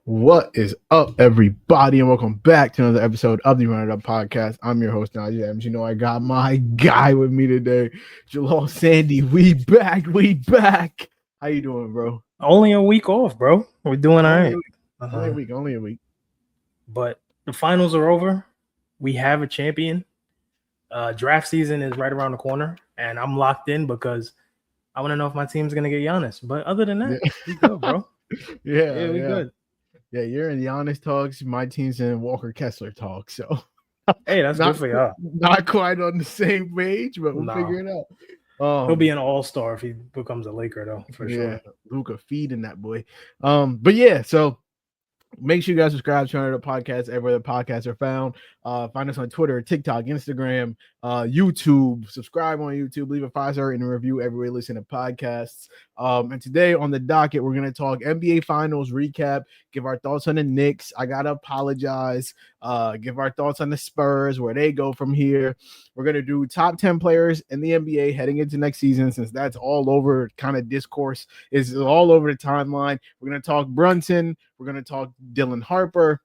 What is up, everybody, and welcome back to another episode of the Run It Up Podcast. I'm your host, Najee. You know, I got my guy with me today, Jalaal Sandy. We back. How you doing, bro? Only a week off, bro. We're doing all right. Only a week. But the finals are over. We have a champion. Draft season is right around the corner, and I'm locked in because I want to know if my team's gonna get Giannis. But other than that, we good, bro. Yeah, we good. Yeah, you're in Giannis talks. My team's in Walker Kessler talks. So, hey, that's good for y'all. Not quite on the same page, but we'll figure it out. He'll be an all-star if he becomes a Laker, though, for sure. Yeah, Luka feeding that boy. But yeah, so make sure you guys subscribe to the podcast everywhere the podcasts are found. Find us on Twitter, TikTok, Instagram, YouTube. Subscribe on YouTube. Leave a 5-star rating and review everywhere you listen to podcasts. And today on the docket, we're going to talk NBA Finals recap, give our thoughts on the Knicks. I got to apologize. Give our thoughts on the Spurs, where they go from here. We're going to do top 10 players in the NBA heading into next season, since that's all over, kind of discourse is all over the timeline. We're going to talk Brunson. We're going to talk Dylan Harper.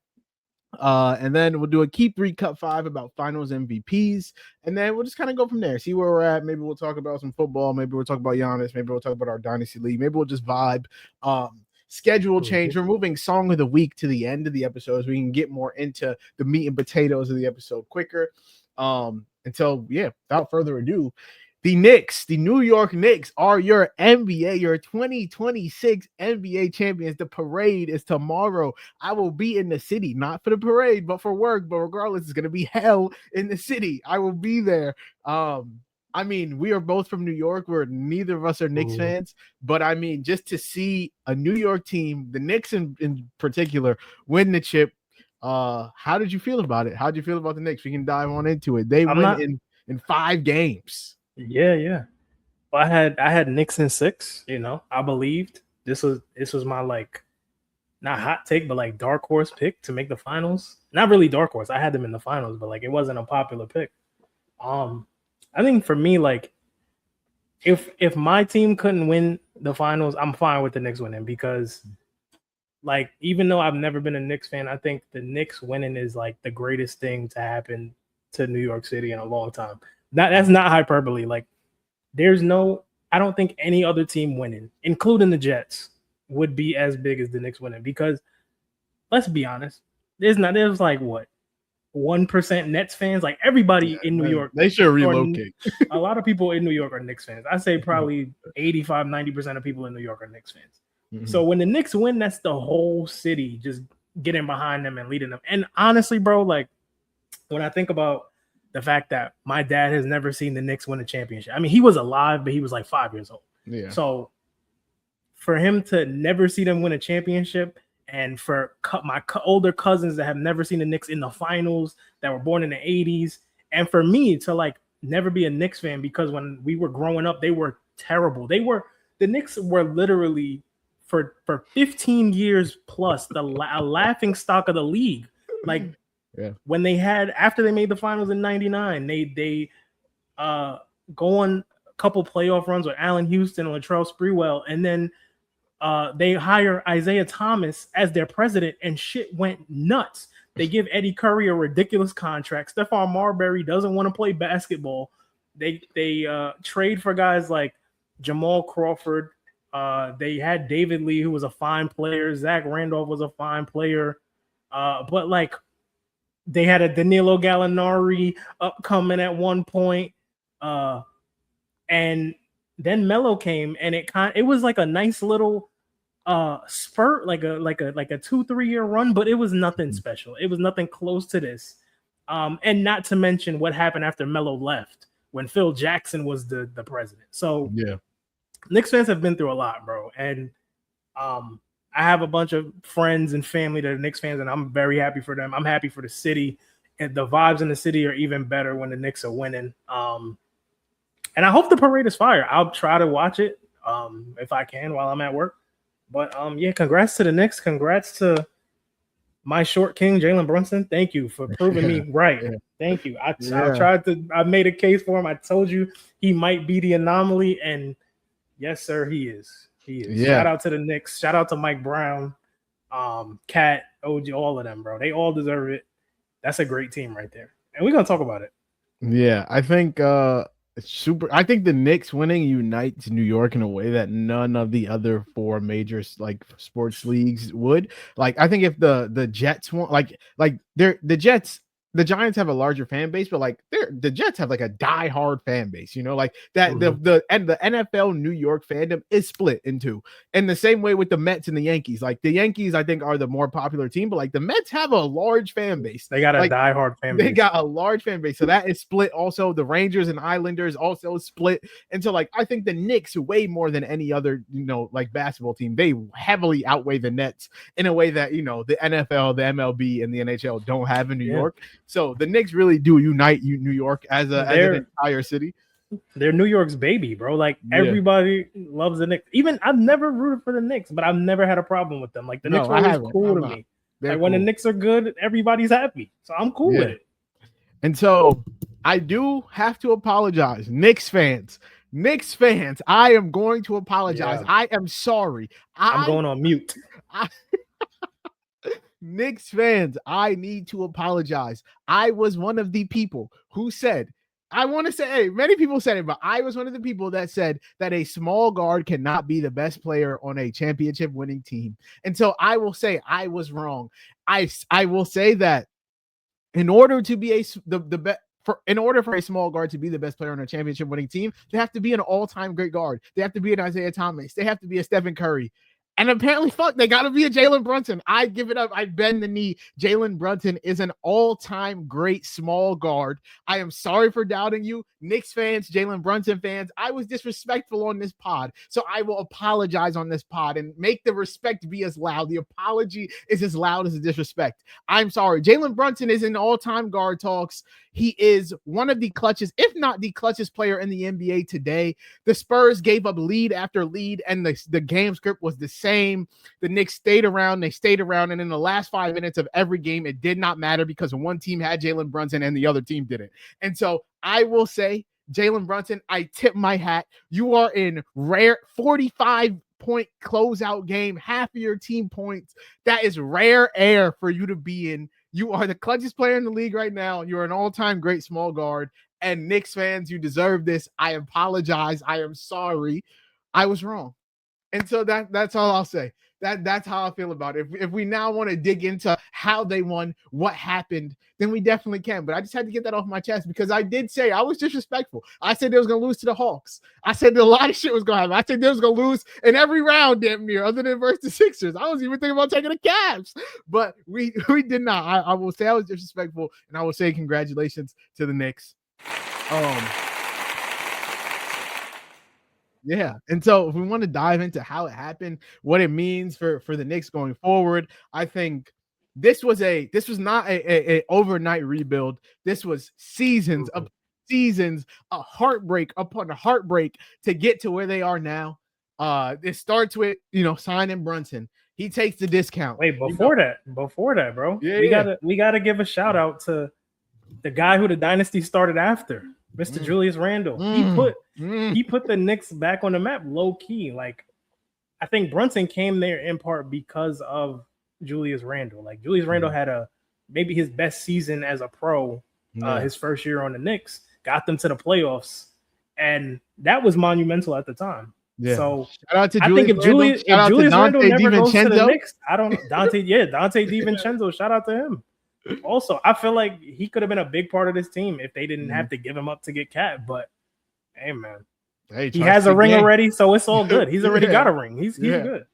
And then we'll do a Keep 3 Cut 5 about finals MVPs. And then we'll just kind of go from there, see where we're at. Maybe we'll talk about some football. Maybe we'll talk about Giannis. Maybe we'll talk about our Dynasty League. Maybe we'll just vibe. Schedule change. We're moving Song of the Week to the end of the episode so we can get more into the meat and potatoes of the episode quicker. Without further ado, the Knicks, the New York Knicks, are your 2026 NBA champions. The parade is tomorrow. I will be in the city, not for the parade, but for work. But regardless, it's going to be hell in the city. I will be there. We are both from New York. Neither of us are Knicks fans. But, just to see a New York team, the Knicks in particular, win the chip, how did you feel about it? How did you feel about the Knicks? We can dive on into it. They win in 5 games. Yeah. Well, I had Knicks in 6. I believed this was my not hot take, but dark horse pick to make the finals. Not really dark horse. I had them in the finals, but it wasn't a popular pick. I think for me, if my team couldn't win the finals, I'm fine with the Knicks winning because even though I've never been a Knicks fan, I think the Knicks winning is the greatest thing to happen to New York City in a long time. That's not hyperbole. I don't think any other team winning, including the Jets, would be as big as the Knicks winning because let's be honest, there's 1% Nets fans. Everybody in New York, they should relocate. A lot of people in New York are Knicks fans. I say probably 85-90% of people in New York are Knicks fans. Mm-hmm. So when the Knicks win, that's the whole city just getting behind them and leading them. And honestly, bro, when I think about the fact that my dad has never seen the Knicks win a championship. He was alive, but he was 5 years old. Yeah. So for him to never see them win a championship, and for my older cousins that have never seen the Knicks in the finals, that were born in the 80s, and for me to never be a Knicks fan because when we were growing up, they were terrible. The Knicks were literally for 15 years plus a laughing stock of the league. Yeah. When after they made the finals in 99, they go on a couple playoff runs with Allen Houston and Latrell Sprewell, and then they hire Isaiah Thomas as their president, and shit went nuts. They give Eddie Curry a ridiculous contract. Stephon Marbury doesn't want to play basketball. They trade for guys like Jamal Crawford. They had David Lee, who was a fine player. Zach Randolph was a fine player. But they had a Danilo Gallinari upcoming at one point. And then Melo came, and it was a nice little spurt, like a 2-3 year run, but it was nothing special. It was nothing close to this. And not to mention what happened after Melo left when Phil Jackson was the president. So yeah, Knicks fans have been through a lot, bro. And I have a bunch of friends and family that are Knicks fans, and I'm very happy for them. I'm happy for the city, and the vibes in the city are even better when the Knicks are winning. And I hope the parade is fire. I'll try to watch it if I can while I'm at work. But congrats to the Knicks. Congrats to my short king, Jalen Brunson. Thank you for proving me right. Yeah. Thank you. I made a case for him. I told you he might be the anomaly, and yes, sir, he is. Yeah. Shout out to the Knicks. Shout out to Mike Brown. Cat, OG, all of them, bro. They all deserve it. That's a great team right there. And we're gonna talk about it. Yeah, I think it's super. I think the Knicks winning unites New York in a way that none of the other four major like sports leagues would. Like, I think if the Jets won, like they're the Jets. The Giants have a larger fan base, but like the Jets have like a diehard fan base, you know, like that. The NFL New York fandom is split in two, and the same way with the Mets and the Yankees. Like the Yankees, I think, are the more popular team, but like the Mets have a large fan base. They got a like, diehard fan base. They got a large fan base, so that is split. Also, the Rangers and Islanders also split, and so like I think the Knicks way more than any other, you know, like basketball team, they heavily outweigh the Nets in a way that, you know, the NFL, the MLB, and the NHL don't have in New York. So the Knicks really do unite New York as an entire city. They're New York's baby, bro. Like everybody loves the Knicks. Even I've never rooted for the Knicks, but I've never had a problem with them. Like the Knicks are always cool to me. Like when the Knicks are good, everybody's happy. So I'm cool with it. And so I do have to apologize, Knicks fans. I am going to apologize. Yeah. I am sorry. I'm going on mute. Knicks fans, I need to apologize. I was one of the people who said, I want to say, hey, many people said it, but I was one of the people that said that a small guard cannot be the best player on a championship winning team. And so I will say I was wrong. I will say that in order to be in order for a small guard to be the best player on a championship winning team, they have to be an all-time great guard. They have to be an Isaiah Thomas. They have to be a Stephen Curry. And apparently, they got to be a Jalen Brunson. I give it up. I bend the knee. Jalen Brunson is an all-time great small guard. I am sorry for doubting you. Knicks fans, Jalen Brunson fans, I was disrespectful on this pod. So I will apologize on this pod and make the respect be as loud. The apology is as loud as the disrespect. I'm sorry. Jalen Brunson is in all-time guard talks. He is one of the clutchest, if not the clutchest player in the NBA today. The Spurs gave up lead after lead, and the game script was the same. The Knicks stayed around. And in the last 5 minutes of every game, it did not matter because one team had Jalen Brunson and the other team didn't. And so I will say, Jalen Brunson, I tip my hat. You are in rare 45-point closeout game, half of your team points. That is rare air for you to be in. You are the clutchest player in the league right now. You're an all-time great small guard. And Knicks fans, you deserve this. I apologize. I am sorry. I was wrong. And so that's all I'll say. That's how I feel about it. If we now want to dig into how they won, what happened, then we definitely can. But I just had to get that off my chest because I did say I was disrespectful. I said they was going to lose to the Hawks. I said that a lot of shit was going to happen. I said they was going to lose in every round, damn near, other than versus the Sixers. I was even thinking about taking the Cavs. But we did not. I will say I was disrespectful, and I will say congratulations to the Knicks. Yeah. And so if we want to dive into how it happened, what it means for the Knicks going forward, I think this was not a overnight rebuild. This was seasons, a heartbreak upon a heartbreak to get to where they are now. It starts with, signing Brunson. He takes the discount. Wait, before that, bro. Yeah, we gotta give a shout out to the guy who the dynasty started after. Mr. Julius Randle. He put the Knicks back on the map low key. Like, I think Brunson came there in part because of Julius Randle. Like, Julius Randle had maybe his best season as a pro his first year on the Knicks, got them to the playoffs, and that was monumental at the time. Yeah. So shout out to Julius Randle never goes to the Knicks, I don't know. Dante DiVincenzo, shout out to him. Also, I feel like he could have been a big part of this team if they didn't have to give him up to get Cat. But hey, man, he has a ring already, so it's all good. He's already got a ring. He's good.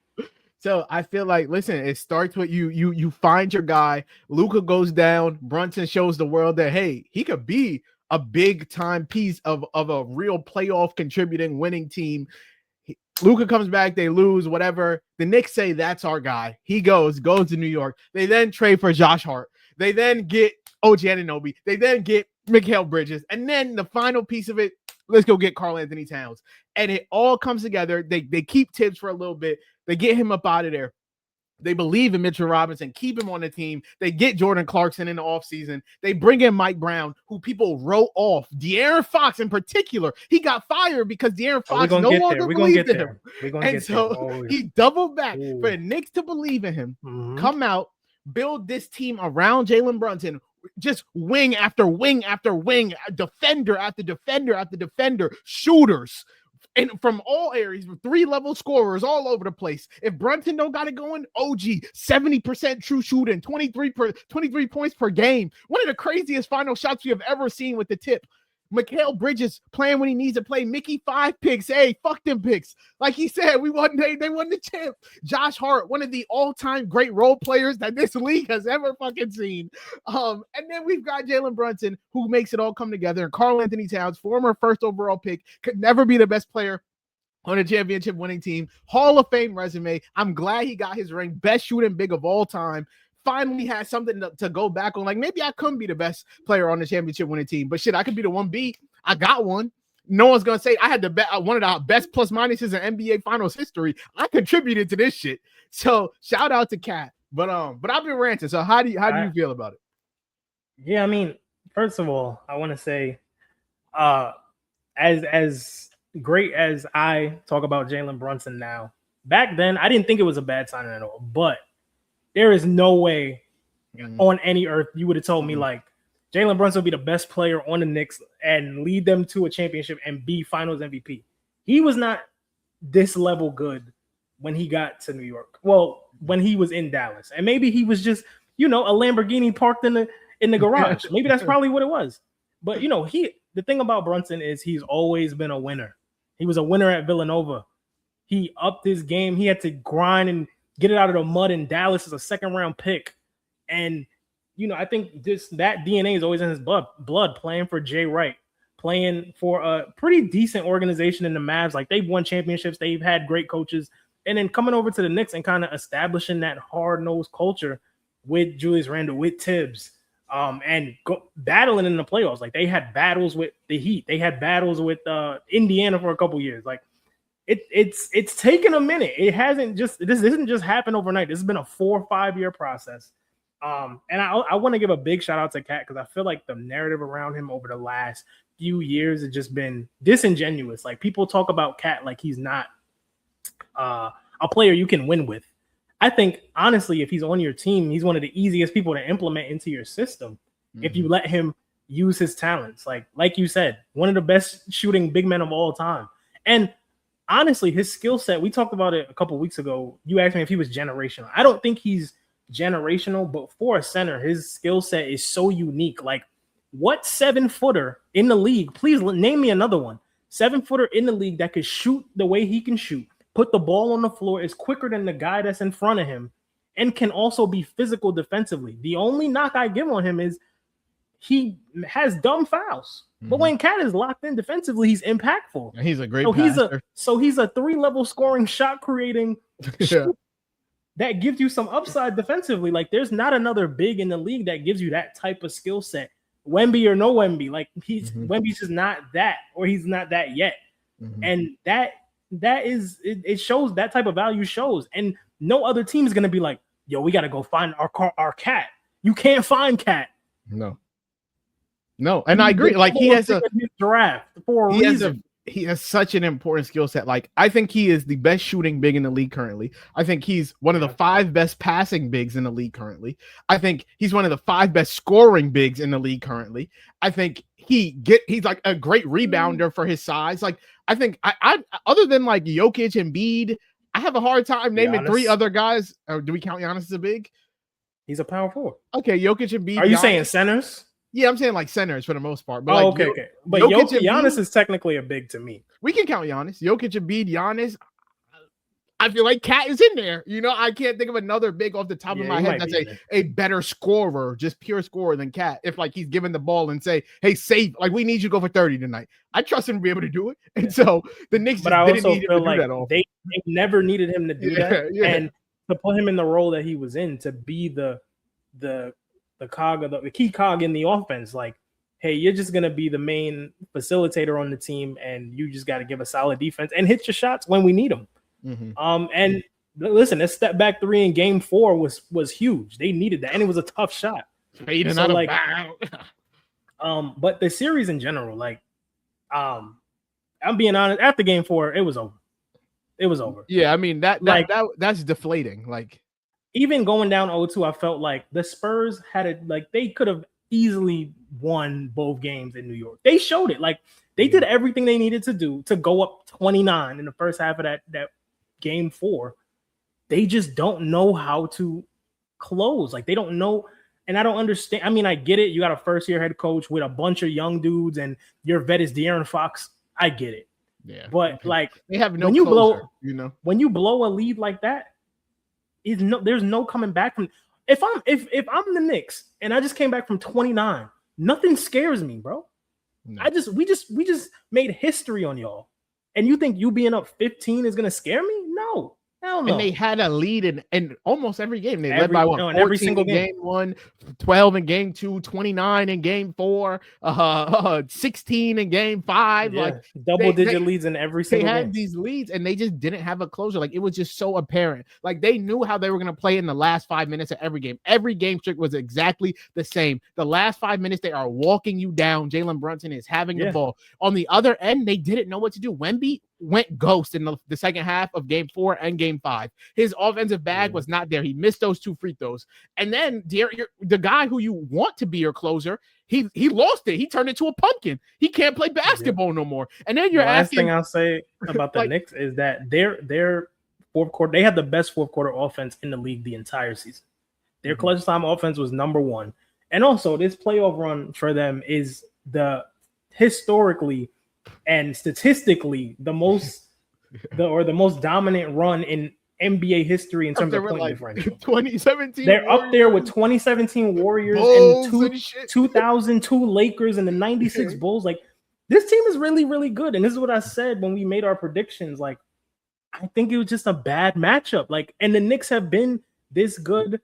So I feel like, listen, it starts with you find your guy. Luka goes down. Brunson shows the world that, hey, he could be a big time piece of a real playoff contributing winning team. Luka comes back, they lose, whatever. The Knicks say that's our guy. He goes to New York. They then trade for Josh Hart. They then get OG Anunoby. They then get Mikal Bridges. And then the final piece of it, let's go get Karl Anthony Towns. And it all comes together. They keep Tibbs for a little bit. They get him up out of there. They believe in Mitchell Robinson, keep him on the team. They get Jordan Clarkson in the offseason. They bring in Mike Brown, who people wrote off. De'Aaron Fox in particular, he got fired because De'Aaron Fox no longer believed in him. And so he doubled back for the Knicks to believe in him, come out, build this team around Jalen Brunson, just wing after wing after wing, defender after defender after defender, shooters. And from all areas, 3-level scorers all over the place. If Brunson don't got it going, OG, 70% true shooting, 23 points per game. One of the craziest final shots we have ever seen with the tip. Mikal Bridges playing when he needs to play. Mickey 5 picks. Hey, fuck them picks. Like he said, they won the champ. Josh Hart, one of the all-time great role players that this league has ever fucking seen. And then we've got Jalen Brunson, who makes it all come together. And Karl Anthony Towns, former first overall pick, could never be the best player on a championship winning team. Hall of Fame resume. I'm glad he got his ring. Best shooting big of all time. Finally had something to go back on. Like, maybe I couldn't be the best player on the championship winning team, but shit, I could be the 1B. I got one. No one's gonna say I had one of the best plus minuses in NBA Finals history. I contributed to this shit. So shout out to Cat. But I've been ranting. So how do you feel about it? Yeah, I mean, first of all, I want to say, as great as I talk about Jalen Brunson now, back then I didn't think it was a bad signing at all, but there is no way on any earth you would have told me like Jalen Brunson will be the best player on the Knicks and lead them to a championship and be Finals MVP. He was not this level good when he got to New York. Well, when he was in Dallas, and maybe he was just a Lamborghini parked in the garage. Maybe that's probably what it was. But the thing about Brunson is he's always been a winner. He was a winner at Villanova. He upped his game. He had to grind and get it out of the mud in Dallas as a second-round pick. And, I think that DNA is always in his blood, playing for Jay Wright, playing for a pretty decent organization in the Mavs. Like, they've won championships. They've had great coaches. And then coming over to the Knicks and kind of establishing that hard-nosed culture with Julius Randle, with Tibbs, and battling in the playoffs. Like, they had battles with the Heat. They had battles with Indiana for a couple years. Like, It's taken a minute. This isn't just happened overnight. This has been a 4 or 5 year process. And I want to give a big shout out to Cat because I feel like the narrative around him over the last few years has just been disingenuous. Like, people talk about Cat like he's not a player you can win with. I think honestly, if he's on your team, he's one of the easiest people to implement into your system if you let him use his talents. Like you said, one of the best shooting big men of all time. And honestly, his skill set, we talked about it a couple weeks ago. You asked me if he was generational. I don't think he's generational, but for a center, his skill set is so unique. Like, what 7-footer in the league? Please name me another one. 7-footer in the league that could shoot the way he can shoot, put the ball on the floor, is quicker than the guy that's in front of him, and can also be physical defensively. The only knock I give on him is he has dumb fouls. But when Cat is locked in defensively, he's impactful. And he's a great passer. He's a 3-level scoring, shot creating that gives you some upside defensively. Like, there's not another big in the league that gives you that type of skill set. Wemby or no Wemby, like Wemby's just not that, or he's not that yet. And that is it shows that type of value shows. And no other team is gonna be like, yo, we gotta go find our Cat. You can't find Cat. No, and I agree. Like, he has a draft for a reason. He has such an important skill set. Like, I think he is the best shooting big in the league currently. I think he's one of the 5 best passing bigs in the league currently. I think he's one of the 5 best scoring bigs in the league currently. I think he's like a great rebounder for his size. Like, I think I other than like Jokic and Embiid, I have a hard time naming Giannis. 3 other guys. Do we count Giannis as a big? He's a power forward. Okay, Jokic and Embiid. Are you saying centers? Yeah, I'm saying like centers for the most part. But okay. But Giannis is technically a big to me. We can count Giannis. Jokic, Embiid, Giannis. I feel like Cat is in there. I can't think of another big off the top of my head that's a better scorer, just pure scorer than Cat. If like he's given the ball and say, hey, save, like we need you to go for 30 tonight. I trust him to be able to do it. And so the Knicks didn't need him to do that often. They never needed him to do that. And to put him in the role that he was in, to be the key cog in the offense, like, hey, you're just gonna be the main facilitator on the team, and you just got to give a solid defense and hit your shots when we need them. And listen, that step back 3 in game 4 was huge. They needed that, and it was a tough shot. Fading out of bounds. But the series in general, like, I'm being honest, after game 4, it was over. It was over. Yeah, I mean that's deflating. Like, even going down 0-2, I felt like the Spurs had it, like they could have easily won both games in New York. They showed it. Like, they did everything they needed to do to go up 29 in the first half of that game 4. They just don't know how to close. Like, they don't know. And I don't understand. I mean, I get it. You got a first-year head coach with a bunch of young dudes, and your vet is De'Aaron Fox. I get it. Yeah. But like, they have no when you closer, when you blow a lead like that, there's no coming back from. If I'm the Knicks and I just came back from 29, nothing scares me, bro. No. We just made history on y'all. And you think you being up 15 is gonna scare me? No. Hell no. And they had a lead in almost every game. They led by 14 every single game 1, 12 in game 2, 29 in game 4, 16 in game 5. Yeah. Like, double-digit leads in every single game. They had these leads, and they just didn't have a closer. Like, it was just so apparent. Like, they knew how they were going to play in the last 5 minutes of every game. Every game streak was exactly the same. The last 5 minutes, they are walking you down. Jalen Brunson is having the ball. On the other end, they didn't know what to do. Wemby went ghost in the second half of game 4 and game 5. His offensive bag was not there. He missed those 2 free throws. And then the guy who you want to be your closer, he lost it. He turned into a pumpkin. He can't play basketball no more. And then the last thing I'll say about the Knicks is that their fourth quarter, they had the best fourth quarter offense in the league the entire season. Their clutch time offense was number 1. And also, this playoff run for them is the historically and statistically the most dominant run in NBA history in terms of point differential. 2017 they're Warriors. Up there with 2017 Warriors and 2002 Lakers and the 96 Bulls. Like, this team is really, really good. And this is what I said when we made our predictions. Like, I think it was just a bad matchup. Like, and the Knicks have been this good.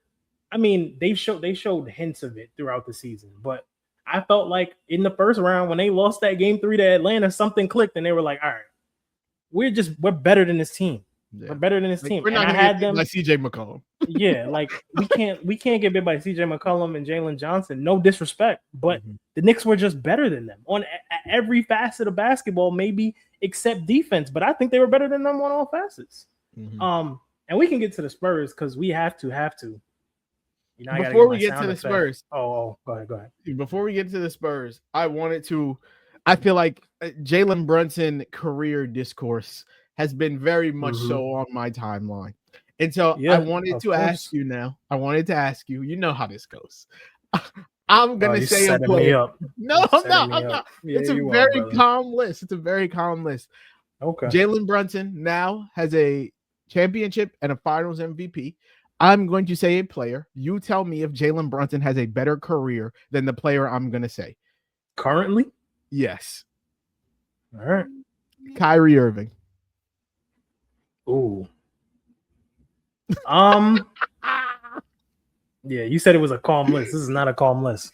I mean, they showed hints of it throughout the season, but I felt like in the first round when they lost that game 3 to Atlanta, something clicked and they were like, all right, we're better than this team. Yeah. We're better than this team. We're not going to get bit by CJ McCollum. Yeah, like we can't get bit by CJ McCollum and Jalen Johnson. No disrespect, but the Knicks were just better than them on every facet of basketball, maybe except defense. But I think they were better than them on all facets. And we can get to the Spurs because we have to. You know, before we get to the Spurs. Go ahead. Before we get to the Spurs, I feel like Jalen Brunson career discourse has been very much so on my timeline. And so I wanted to ask you now. I wanted to ask you, you know how this goes. I'm going to say a player. No, I'm not. Yeah, it's a very calm list. It's a very calm list. Okay. Jalen Brunson now has a championship and a finals MVP. I'm going to say a player. You tell me if Jalen Brunson has a better career than the player I'm going to say. Currently? Yes. All right. Kyrie Irving. Ooh. Yeah, you said it was a calm list. This is not a calm list.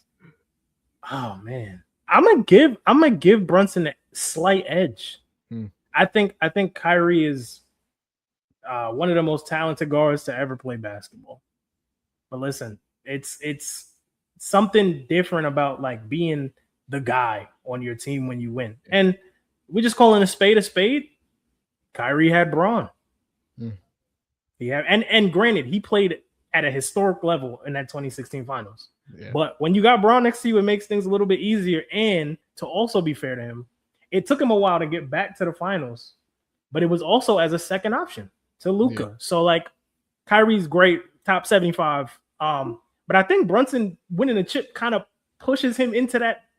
Oh man. I'm gonna give Brunson a slight edge. I think Kyrie is one of the most talented guards to ever play basketball. But listen, it's something different about like being the guy on your team when you win. And we're just calling a spade a spade. Kyrie had Braun. He had, and granted, he played at a historic level in that 2016 finals. Yeah. But when you got Braun next to you, it makes things a little bit easier. And to also be fair to him, it took him a while to get back to the finals, but it was also as a second option to Luka. Yeah. So like Kyrie's great, top 75. But I think Brunson winning the chip kind of pushes him into that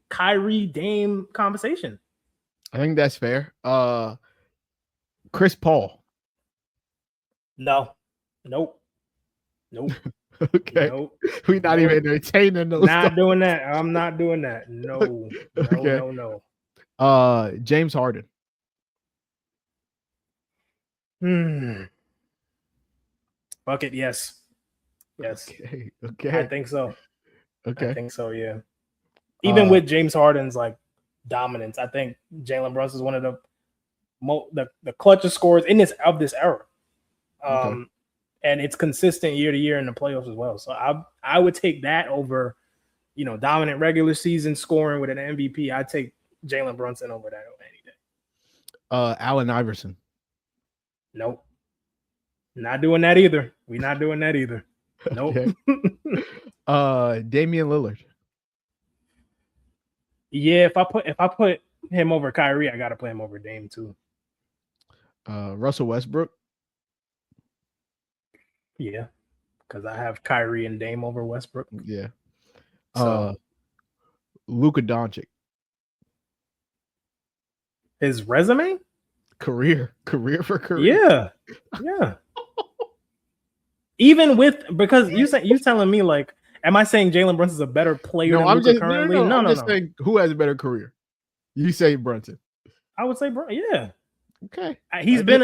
Kyrie Dame conversation. I think that's fair. Chris Paul. No. Nope. Okay. Nope. We're not even entertaining those. Not doing that. I'm not doing that. No. Okay. No. James Harden. Bucket, yes. Okay. I think so. Okay. I think so, yeah. Even with James Harden's like dominance, I think Jalen Brunson is one of the clutchest scorers of this era. And it's consistent year to year in the playoffs as well. So I would take that over, dominant regular season scoring with an MVP. I'd take Jalen Brunson over that any day. Allen Iverson. Nope. Not doing that either. We're not doing that either. Nope. Okay. Damian Lillard. Yeah, if I put him over Kyrie, I gotta play him over Dame too. Russell Westbrook. Yeah, because I have Kyrie and Dame over Westbrook. Yeah. Luka Doncic. His resume? Career for career. Yeah. Even because you telling me like, am I saying Jalen Brunson's a better player than Luka currently? No, I'm just saying who has a better career. You say Brunson. I would say Brunson. Yeah. Okay. He's been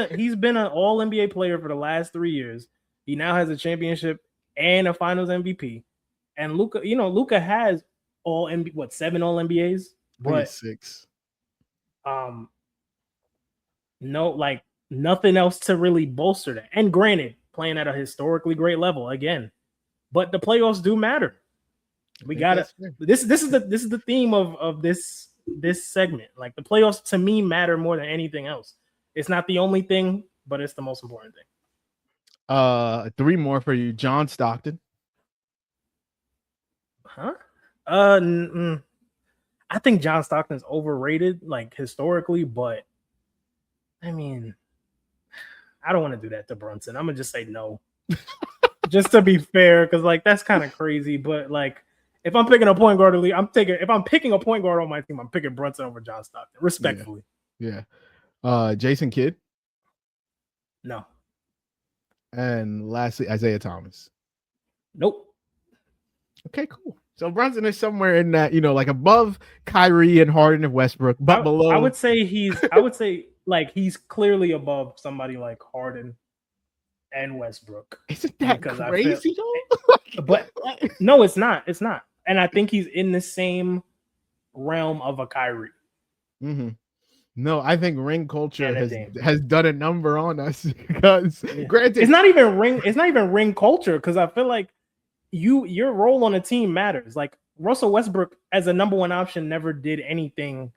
an all NBA player for the last 3 years. He now has a championship and a Finals MVP. And Luka has 7 all NBAs? But 6. No, like nothing else to really bolster that. And granted, playing at a historically great level again, but the playoffs do matter. We gotta. This is the theme of this segment. Like the playoffs to me matter more than anything else. It's not the only thing, but it's the most important thing. 3 more for you, John Stockton. Huh? I think John Stockton's overrated, like historically, but I mean, I don't want to do that to Brunson. I'm gonna just say no, just to be fair, because like that's kind of crazy. But like, if I'm picking a point guard, if I'm picking a point guard on my team, I'm picking Brunson over John Stockton, respectfully. Yeah. Jason Kidd. No. And lastly, Isaiah Thomas. Nope. Okay, cool. So Brunson is somewhere in that, like above Kyrie and Harden and Westbrook, but below. I would say he's clearly above somebody like Harden and Westbrook. Isn't that crazy though? But no, it's not. It's not. And I think he's in the same realm of a Kyrie. Mm-hmm. No, I think ring culture has done a number on us because granted, it's not even ring culture, because I feel like your role on a team matters. Like Russell Westbrook as a number 1 option never did anything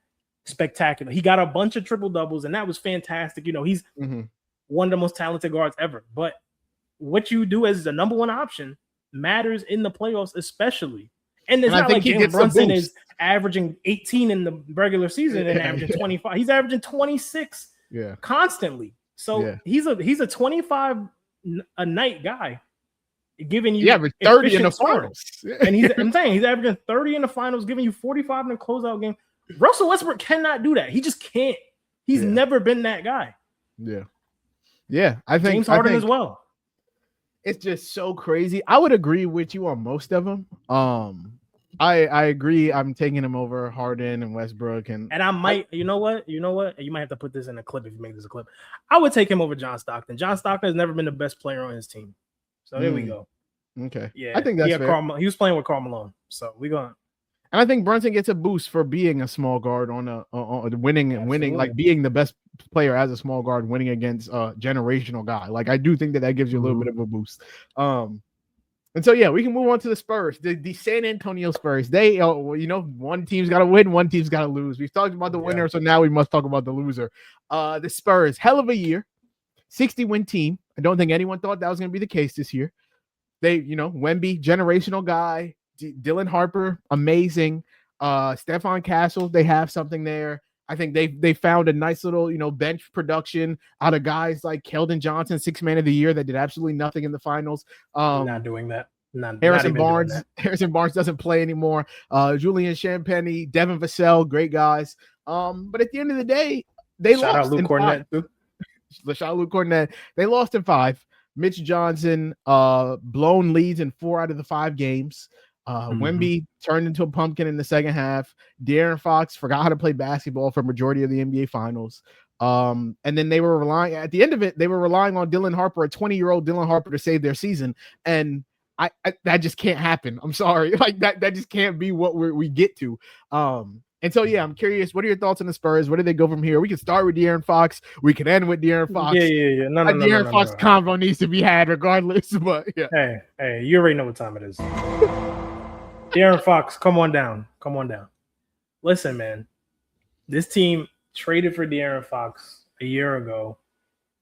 spectacular. He got a bunch of triple doubles, and that was fantastic. He's one of the most talented guards ever. But what you do as the number 1 option matters in the playoffs, especially. And it's not like Jalen Brunson is averaging 18 in the regular season and averaging 25. He's averaging 26 constantly. So he's a 25 a night guy, giving you 30 in the finals. And I'm saying he's averaging 30 in the finals, giving you 45 in the closeout game. Russell Westbrook cannot do that. He just can't. He's never been that guy. Yeah. I think James Harden as well. It's just so crazy. I would agree with you on most of them. I agree. I'm taking him over Harden and Westbrook, and I might. You know what? You might have to put this in a clip if you make this a clip. I would take him over John Stockton. John Stockton has never been the best player on his team. So there we go. Okay. Yeah, I think that's fair. He was playing with Karl Malone, so we going. And I think Brunson gets a boost for being a small guard on winning, like being the best player as a small guard, winning against a generational guy. Like I do think that gives you a little bit of a boost. And so we can move on to the Spurs, the San Antonio Spurs. They, one team's got to win, one team's got to lose. We've talked about the winner, so now we must talk about the loser. The Spurs, hell of a year, 60-win team. I don't think anyone thought that was going to be the case this year. They, Wemby, generational guy. Dylan Harper, amazing. Stephon Castle, they have something there. I think they found a nice little, bench production out of guys like Keldon Johnson, 6th man of the year that did absolutely nothing in the finals. Not doing that. Harrison Barnes doesn't play anymore. Julian Champagny, Devin Vassell, great guys. But at the end of the day, they lost. Shout out Luke Cornett too. Shout out Luke Cornett. They lost in 5. Mitch Johnson blown leads in 4 out of the 5 games. Wemby turned into a pumpkin in the second half. De'Aaron Fox forgot how to play basketball for majority of the NBA finals. And then they were relying on Dylan Harper, a 20-year-old Dylan Harper, to save their season. And I that just can't happen. I'm sorry. Like that just can't be what we get to. And so, yeah, I'm curious. What are your thoughts on the Spurs? Where do they go from here? We can start with De'Aaron Fox. We can end with De'Aaron Fox. Yeah. No. De'Aaron Fox combo needs to be had regardless. But yeah. Hey, you already know what time it is. De'Aaron Fox, come on down. Listen, man. This team traded for De'Aaron Fox a year ago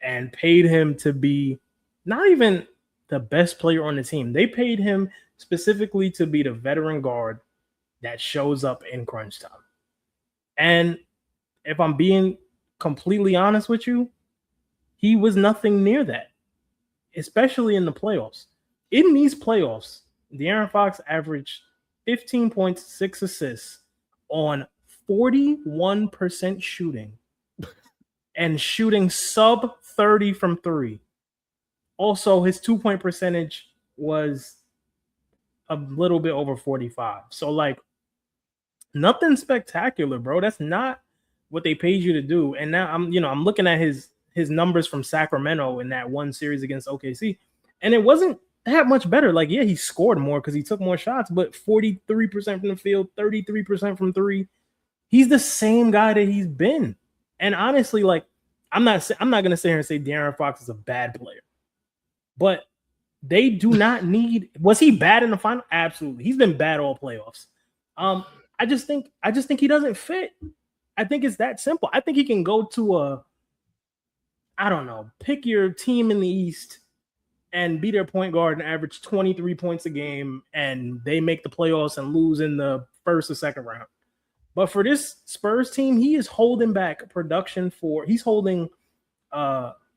and paid him to be not even the best player on the team. They paid him specifically to be the veteran guard that shows up in crunch time. And if I'm being completely honest with you, he was nothing near that, especially in the playoffs. In these playoffs, De'Aaron Fox averaged 15 points, 6 assists on 41% shooting and shooting sub 30 from 3. Also, his 2-point percentage was a little bit over 45. So, like, nothing spectacular, bro. That's not what they paid you to do. And now I'm looking at his numbers from Sacramento in that one series against OKC, and it wasn't that much better. Like, yeah, he scored more because he took more shots, but 43% from the field, 33% from 3. He's the same guy that he's been. And honestly, like, I'm not gonna sit here and say De'Aaron Fox is a bad player, but they do not need. Was he bad in the final? Absolutely, he's been bad all playoffs. I just think he doesn't fit. I think it's that simple. I think he can go to pick your team in the East and be their point guard and average 23 points a game, and they make the playoffs and lose in the first or second round. But for this Spurs team, he is holding back production he's holding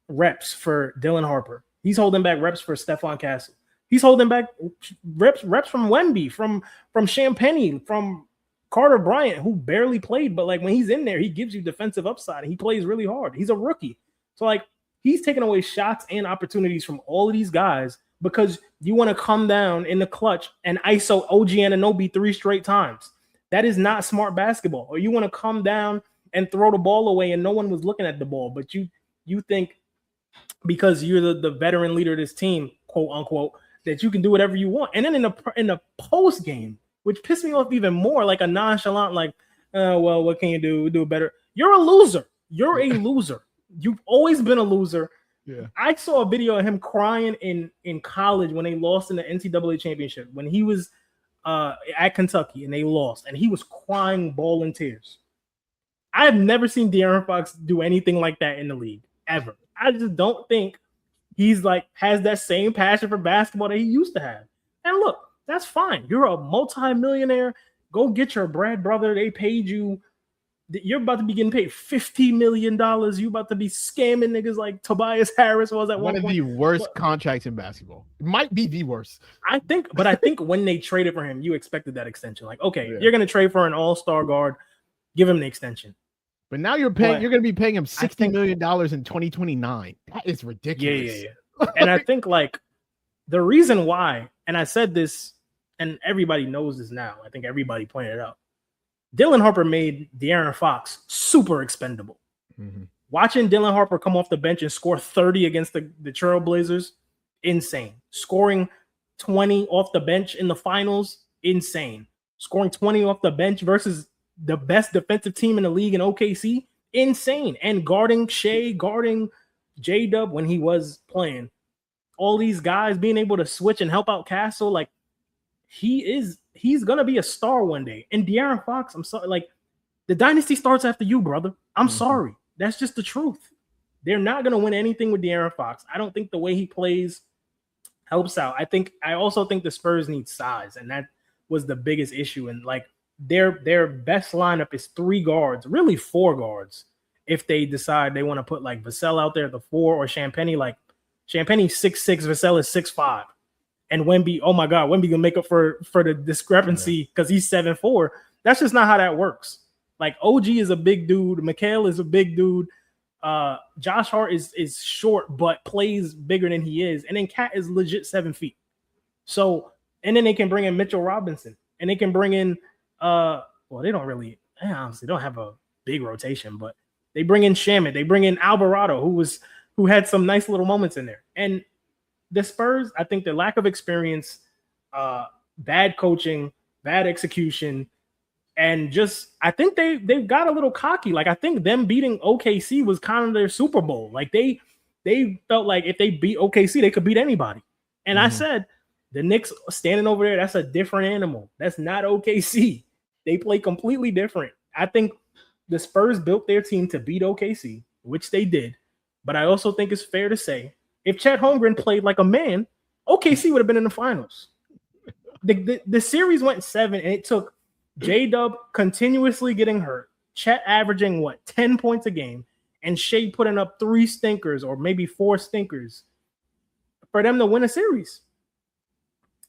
reps for Dylan Harper. He's holding back reps for Stephon Castle. He's holding back reps from Wemby, from Champagnie, from Carter Bryant, who barely played, but like when he's in there, he gives you defensive upside and he plays really hard. He's a rookie. So like he's taking away shots and opportunities from all of these guys because you want to come down in the clutch and ISO OG Anunoby 3 straight times. That is not smart basketball. Or you want to come down and throw the ball away and no one was looking at the ball, but you think because you're the veteran leader of this team, quote unquote, that you can do whatever you want. And then in the post game, which pissed me off even more, like a nonchalant, like, well, what can you do? Do better. You're a loser. You're a loser. You've always been a loser. Yeah. I saw a video of him crying in college when they lost in the NCAA championship, when he was at Kentucky and they lost, and he was crying, bawling tears. I have never seen De'Aaron Fox do anything like that in the league, ever. I just don't think he's like has that same passion for basketball that he used to have. And look, that's fine. You're a multi-millionaire. Go get your Brad brother. They paid you. You're about to be getting paid $50 million. You're about to be scamming niggas like Tobias Harris was at one of the worst contracts in basketball. It might be the worst. I think when they traded for him, you expected that extension. Like, okay, you're going to trade for an all-star guard. Give him the extension. But now you're going to be paying him $60 million in 2029. That is ridiculous. Yeah. And I think like the reason why, and I said this, and everybody knows this now. I think everybody pointed it out. Dylan Harper made De'Aaron Fox super expendable. Mm-hmm. Watching Dylan Harper come off the bench and score 30 against the Trailblazers, insane. Scoring 20 off the bench in the finals, insane. Scoring 20 off the bench versus the best defensive team in the league in OKC, insane. And guarding Shea, guarding J-Dub when he was playing. All these guys being able to switch and help out Castle, like he's gonna be a star one day. And De'Aaron Fox, I'm sorry, like the dynasty starts after you, brother. I'm sorry. That's just the truth. They're not gonna win anything with De'Aaron Fox. I don't think the way he plays helps out. I also think the Spurs need size, and that was the biggest issue. And like their best lineup is 3 guards, really 4 guards. If they decide they want to put like Vassell out there at the 4 or Champagnie, like Champagnie's 6'6", Vassell is 6'5". And Wemby, oh my God, Wemby gonna make up for the discrepancy because he's 7'4". That's just not how that works. Like OG is a big dude, Mikal is a big dude, Josh Hart is short but plays bigger than he is, and then Cat is legit 7 feet. So, and then they can bring in Mitchell Robinson, and they can bring in they honestly don't have a big rotation, but they bring in Shamet, they bring in Alvarado, who had some nice little moments in there. And the Spurs, I think the lack of experience, bad coaching, bad execution, And just, I think they've got a little cocky. Like, I think them beating OKC was kind of their Super Bowl. Like, they felt like if they beat OKC, they could beat anybody. And I said, the Knicks standing over there, that's a different animal. That's not OKC. They play completely different. I think the Spurs built their team to beat OKC, which they did. But I also think it's fair to say, if Chet Holmgren played like a man, OKC would have been in the finals. The series went 7, and it took J-Dub continuously getting hurt, Chet averaging, 10 points a game, and Shea putting up 3 stinkers or maybe 4 stinkers for them to win a series.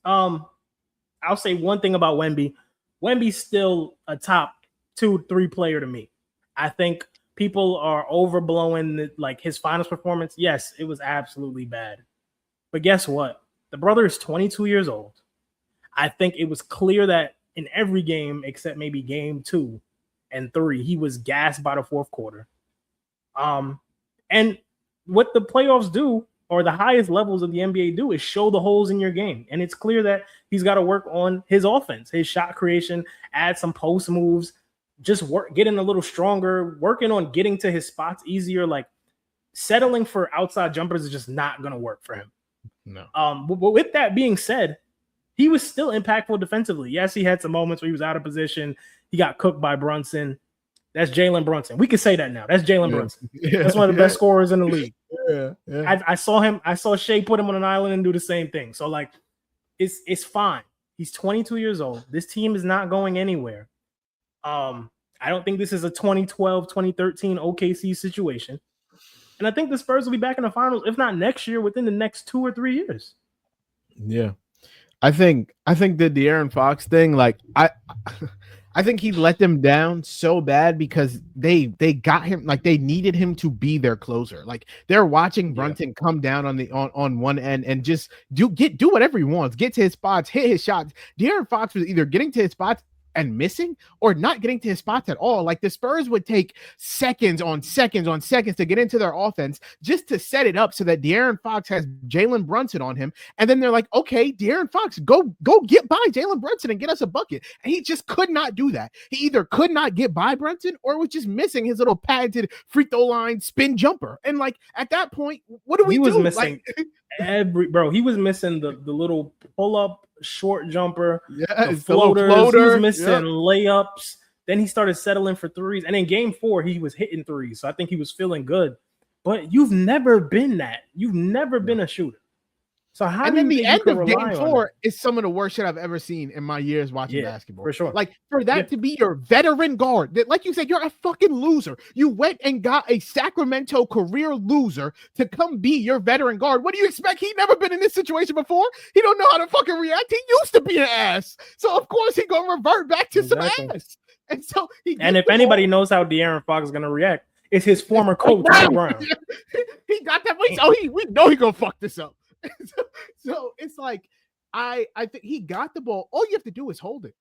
I'll say one thing about Wemby. Wemby's still a top 2-3 player to me. I think people are overblowing his finals performance. Yes, it was absolutely bad. But guess what? The brother is 22 years old. I think it was clear that in every game except maybe game 2 and 3, he was gassed by the fourth quarter. And what the playoffs do, or the highest levels of the NBA do, is show the holes in your game. And it's clear that he's got to work on his offense, his shot creation, add some post moves, just getting a little stronger, working on getting to his spots easier. Like, settling for outside jumpers is just not going to work for him. No. But with that being said, he was still impactful defensively. Yes, he had some moments where he was out of position. He got cooked by Brunson. That's Jalen Brunson. We can say that now. That's Jalen Brunson. That's one of the best scorers in the league. I saw Shea put him on an island and do the same thing. So, it's fine. He's 22 years old. This team is not going anywhere. I don't think this is a 2012, 2013 OKC situation. And I think the Spurs will be back in the finals, if not next year, within the next 2 or 3 years. Yeah. I think the De'Aaron Fox thing, I think he let them down so bad because they got him, they needed him to be their closer. Like, they're watching Brunson come down on one end and just do whatever he wants, get to his spots, hit his shots. De'Aaron Fox was either getting to his spots and missing or not getting to his spots at all. Like, the Spurs would take seconds on seconds on seconds to get into their offense just to set it up so that De'Aaron Fox has Jalen Brunson on him. And then they're like, okay, De'Aaron Fox, go get by Jalen Brunson and get us a bucket. And he just could not do that. He either could not get by Brunson or was just missing his little patented free throw line spin jumper. And at that point, what do we do? He was missing he was missing the little pull up short jumper, the floaters. He was missing layups. Then he started settling for threes. And in game 4, he was hitting threes. So I think he was feeling good. But you've never been that. You've never been a shooter. So how and then the end of game 4 is some of the worst shit I've ever seen in my years watching basketball. For sure. For that to be your veteran guard, like you said, you're a fucking loser. You went and got a Sacramento career loser to come be your veteran guard. What do you expect? He never been in this situation before. He don't know how to fucking react. He used to be an ass. So of course he gonna revert back to some ass. And so if anybody knows how De'Aaron Fox is gonna react, it's his former coach, Mike Brown. He got that. We know he gonna fuck this up. So it's like, I think he got the ball. All you have to do is hold it.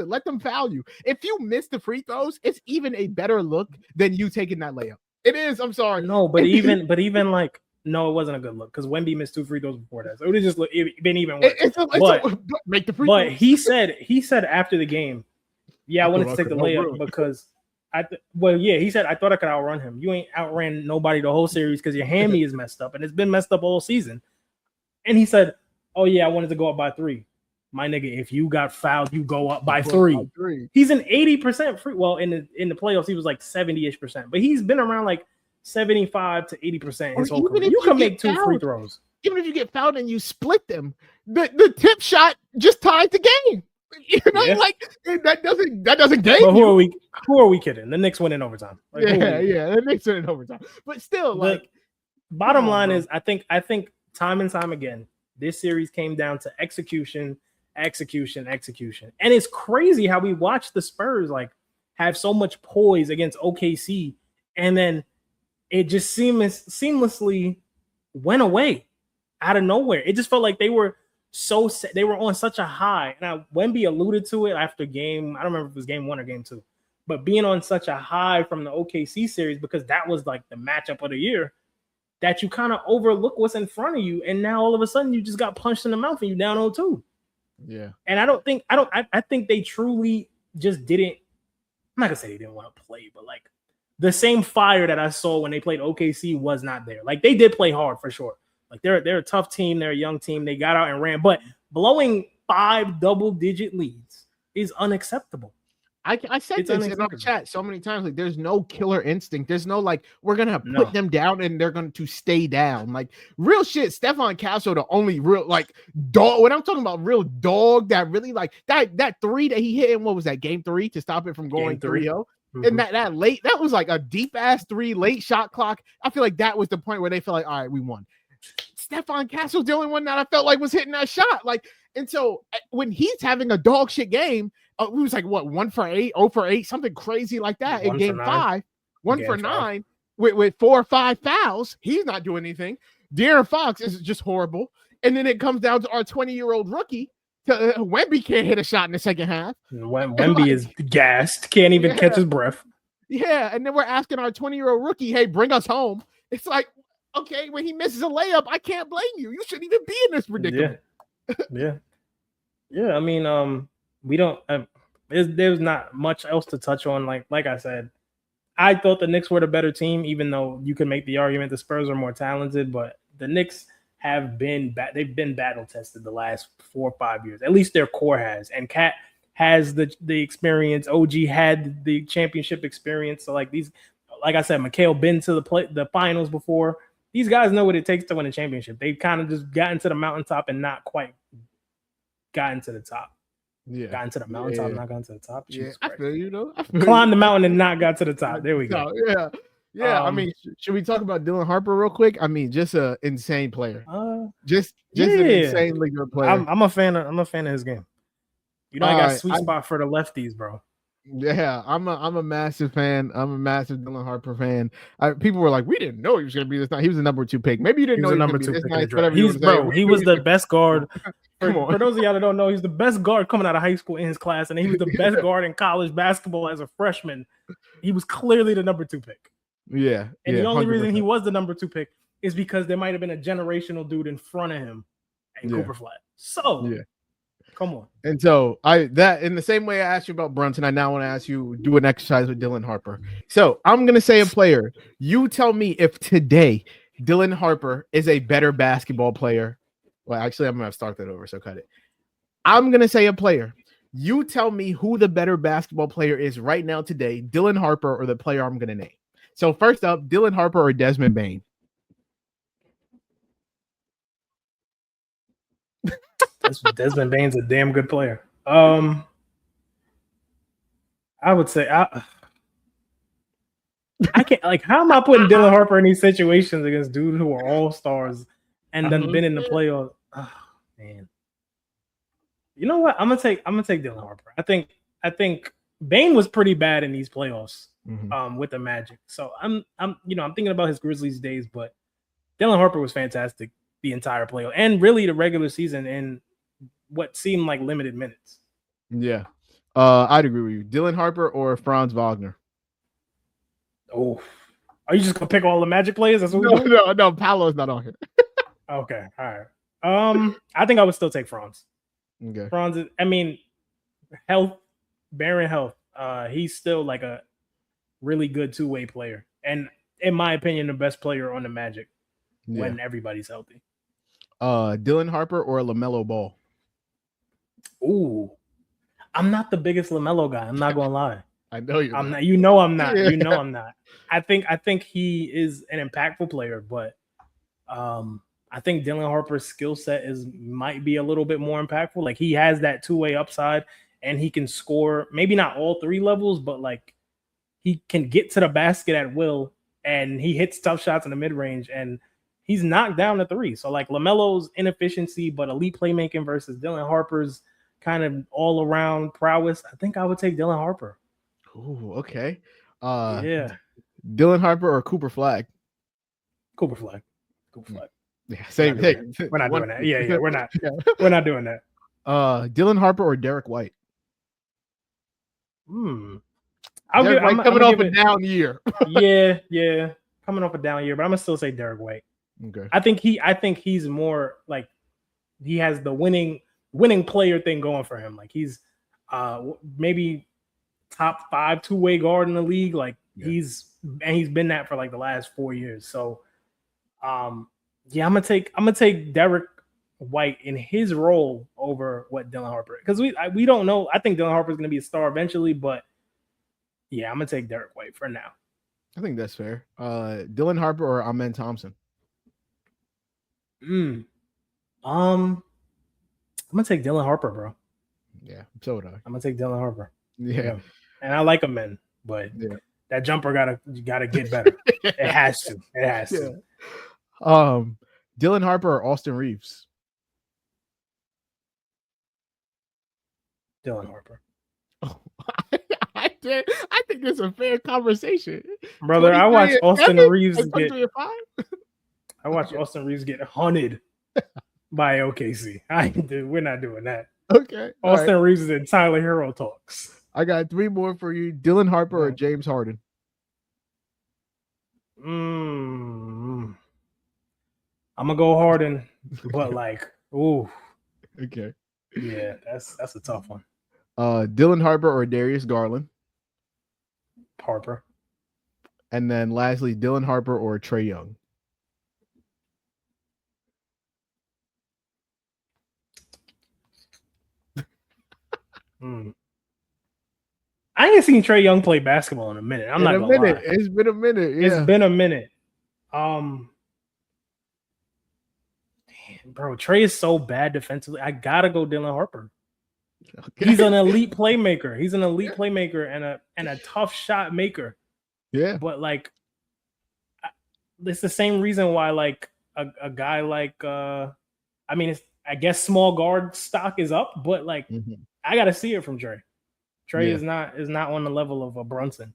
Let them foul you. If you miss the free throws, it's even a better look than you taking that layup. It is. I'm sorry. No, but even no, it wasn't a good look because Wemby missed 2 free throws before that. So it would just been even worse. Make the free throws. But he said after the game, I wanted to take the layup because he said, I thought I could outrun him. You ain't outran nobody the whole series because your hammy is messed up and it's been messed up all season. And he said, oh yeah, I wanted to go up by 3. My nigga, if you got fouled, you go up by 3. He's an 80% free. Well, in the playoffs, he was 70-ish%, but he's been around 75 to 80% his whole career. You can make 2 free throws. Even if you get fouled and you split them, the tip shot just tied the game. That doesn't game. But who are we kidding? The Knicks win in overtime. The Knicks win in overtime. But still, bottom line is, I think time and time again, this series came down to execution. And it's crazy how we watched the Spurs have so much poise against OKC, and then it just seamlessly went away out of nowhere. It just felt like they were on such a high. And Wemby alluded to it after game. I don't remember if it was game 1 or game 2, but being on such a high from the OKC series because that was the matchup of the year, that you kind of overlook what's in front of you, and now all of a sudden you just got punched in the mouth and you down 0-2. Yeah. And I think they truly just didn't. I'm not gonna say they didn't want to play, but like the same fire that I saw when they played OKC was not there. Like they did play hard for sure. Like they're a tough team. They're a young team. They got out and ran, but blowing 5 double-digit leads is unacceptable. I said this in our chat so many times. Like, there's no killer instinct. There's no like we're gonna put them down and they're going to stay down. Like real shit. Stephon Castle, the only real like dog. When I'm talking about real dog, that really like that three that he hit in what was that game 3 to stop it from going 3-0. And that late, that was like a deep ass 3 late shot clock. I feel like that was the point where they felt like, all right, we won. Stephon Castle's the only one that I felt like was hitting that shot. Like, and so when he's having a dog shit game, it was like what 1 for 8, 0 for 8, something crazy like that in game 5, 1 for 9 with 4 or 5 fouls. He's not doing anything. De'Aaron Fox is just horrible. And then it comes down to our 20-year-old rookie. Wemby can't hit a shot in the second half. Wemby like, is gassed, can't even catch his breath. Yeah, and then we're asking our 20-year-old rookie, hey, bring us home. It's like, okay, when he misses a layup, I can't blame you. You shouldn't even be in this predicament. Yeah. I mean, we don't. There's not much else to touch on. Like I said, I thought the Knicks were the better team, even though you can make the argument the Spurs are more talented. But the Knicks have been they've been battle tested the last 4 or 5 years. At least their core has, and Cat has the experience. OG had the championship experience. So like these, like I said, Mikal been to the finals before. These guys know what it takes to win a championship. They've kind of just gotten to the mountaintop and not quite gotten to the top. Yeah, gotten to the mountaintop, not gotten to the top. Jesus Christ. I feel you know. Climbed the mountain and not got to the top. There we go. Yeah. I mean, should we talk about Dylan Harper real quick? I mean, just an insane player. Just an insanely good player. I'm a fan of his game. You know, I got a sweet spot for the lefties, bro. Yeah, I'm a massive fan. I'm a massive Dylan Harper fan. People were like, we didn't know he was going to be this night. He was the number 2 pick. Maybe you didn't know he was number 2 pick. He was the best guard. For those of y'all that don't know, he's the best guard coming out of high school in his class, and he was the best guard in college basketball as a freshman. He was clearly the number 2 pick. Yeah. And the only reason he was the number 2 pick is because there might have been a generational dude in front of him at Cooper Flat. So come on. And so that in the same way I asked you about Brunson, I now want to ask you do an exercise with Dylan Harper. So I'm gonna say a player. You tell me if today Dylan Harper is a better basketball player. Well, actually, I'm gonna start that over. So cut it. I'm gonna say a player. You tell me who the better basketball player is right now today, Dylan Harper or the player I'm gonna name. So first up, Dylan Harper or Desmond Bane. Desmond Bane's a damn good player. I would say I can't like how am I putting Dylan Harper in these situations against dudes who are all stars and then been in the playoffs? Oh man. You know what? I'm gonna take Dylan Harper. I think Bane was pretty bad in these playoffs with the Magic. So I'm thinking about his Grizzlies days, but Dylan Harper was fantastic the entire playoff and really the regular season and what seemed like limited minutes. Yeah. I'd agree with you. Dylan Harper or Franz Wagner? Oh, are you just gonna pick all the Magic players? That's what no, Paolo's not on here. Okay, all right. I think I would still take Franz. Okay. Franz is, barren health. He's still like a really good two-way player. And in my opinion, the best player on the Magic when everybody's healthy. Dylan Harper or LaMelo Ball? Ooh, I'm not the biggest LaMelo guy. I'm not gonna lie. I know you're not. You know I'm not. You know I'm not. I think he is an impactful player, but I think Dylan Harper's skill set might be a little bit more impactful. Like he has that two-way upside, and he can score. Maybe not all 3 levels, but like he can get to the basket at will, and he hits tough shots in the mid-range, and he's knocked down the 3. So like LaMelo's inefficiency, but elite playmaking versus Dylan Harper's kind of all around prowess. I think I would take Dylan Harper. Oh, okay. Dylan Harper or Cooper Flag? Cooper Flag. Yeah, same thing. We're not doing that. Yeah, we're not. We're not doing that. Dylan Harper or Derek White? I'm coming off a down year. yeah, coming off a down year, but I'm gonna still say Derek White. Okay. I think he's more like he has the winning player thing going for him. Like he's maybe top 5 two-way guard in the league. Like he's been that for like the last 4 years. So I'm gonna take Derek White in his role over what Dylan Harper, because we don't know. I think Dylan Harper is gonna be a star eventually, but I'm gonna take Derek White for now. I think that's fair. Dylan Harper or Amen Thompson? I'm gonna take Dylan Harper, bro. Yeah, so would I. I'm gonna take Dylan Harper. Yeah. And I like Amen, but that jumper gotta get better. It has to. It has to. Dylan Harper or Austin Reeves? Dylan Harper. Oh, I think it's a fair conversation, brother. I watched Austin Reeves get. I watched Austin Reeves get hunted by OKC. We're not doing that. Okay. Austin Reeves is in Tyler Hero talks. I got 3 more for you. Dylan Harper or James Harden? I'm gonna go Harden, but like, ooh. Okay. Yeah, that's a tough one. Dylan Harper or Darius Garland? Harper. And then lastly, Dylan Harper or Trae Young? I ain't seen Trae Young play basketball in a minute. I'm not gonna lie. It's been a minute. Yeah. It's been a minute. Damn, bro, Trae is so bad defensively. I gotta go Dylan Harper. Okay. He's an elite playmaker. He's an elite playmaker and a tough shot maker. Yeah. But like, it's the same reason why like a guy like I guess small guard stock is up, but like I gotta see it from Trae. Trae is not on the level of a Brunson.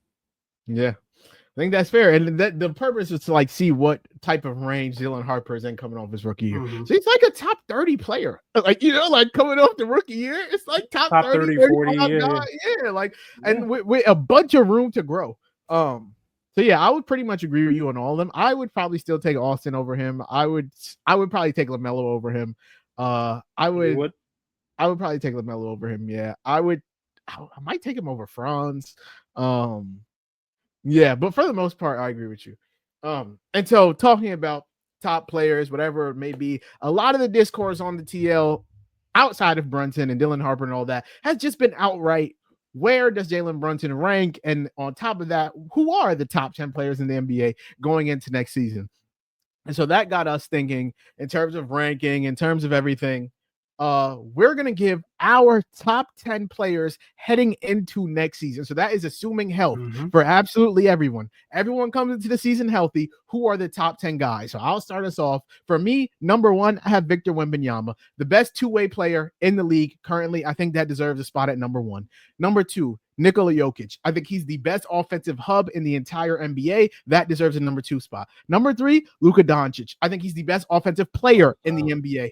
Yeah. I think that's fair. And the purpose is to like see what type of range Dylan Harper is in coming off his rookie year. So he's like a top 30 player. Like, like coming off the rookie year, it's like top 30, 40, and with a bunch of room to grow. So yeah, I would pretty much agree with you on all of them. I would probably still take Austin over him. I would probably take LaMelo over him. I would probably take LaMelo over him. Yeah. I might take him over Franz. Yeah, but for the most part, I agree with you. And so talking about top players, whatever it may be, a lot of the discourse on the TL outside of Brunson and Dylan Harper and all that has just been outright, where does Jalen Brunson rank? And on top of that, who are the top 10 players in the NBA going into next season? And so that got us thinking in terms of ranking, in terms of everything. We're going to give our top 10 players heading into next season. So that is assuming health for absolutely everyone. Everyone comes into the season healthy. Who are the top 10 guys? So I'll start us off. For me, number 1, I have Victor Wembanyama, the best two-way player in the league currently. I think that deserves a spot at number 1. Number 2, Nikola Jokic. I think he's the best offensive hub in the entire NBA. That deserves a number 2 spot. Number 3, Luka Doncic. I think he's the best offensive player in the NBA.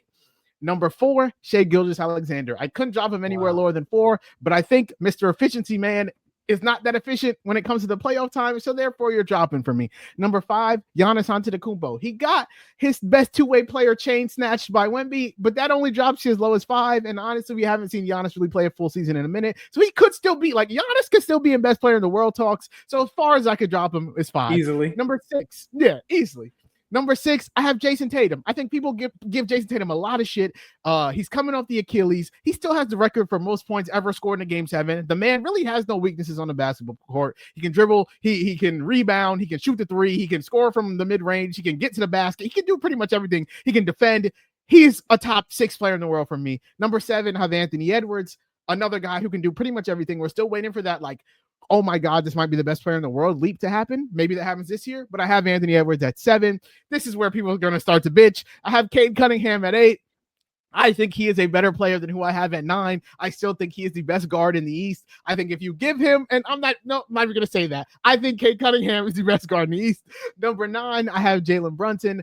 Number 4, Shai Gilgeous-Alexander. I couldn't drop him anywhere lower than 4, but I think Mr. Efficiency Man is not that efficient when it comes to the playoff time, so therefore you're dropping for me. Number 5, Giannis Antetokounmpo. He got his best two-way player chain snatched by Wemby, but that only drops you as low as 5, and honestly, we haven't seen Giannis really play a full season in a minute, so he could still be, Giannis could still be in best player in the world talks, so as far as I could drop him, is 5. Easily. Number 6, easily. Number 6, I have Jason Tatum. I think people give Jason Tatum a lot of shit. He's coming off the Achilles. He still has the record for most points ever scored in a Game 7. The man really has no weaknesses on the basketball court. He can dribble. He can rebound. He can shoot the 3. He can score from the mid-range. He can get to the basket. He can do pretty much everything. He can defend. He's a top 6 player in the world for me. Number 7, I have Anthony Edwards, another guy who can do pretty much everything. We're still waiting for that, oh my God, this might be the best player in the world leap to happen. Maybe that happens this year, but I have Anthony Edwards at 7. This is where people are going to start to bitch. I have Cade Cunningham at 8. I think he is a better player than who I have at 9. I still think he is the best guard in the East. I think if you give him, and I'm not even going to say that. I think Cade Cunningham is the best guard in the East. Number 9, I have Jalen Brunson.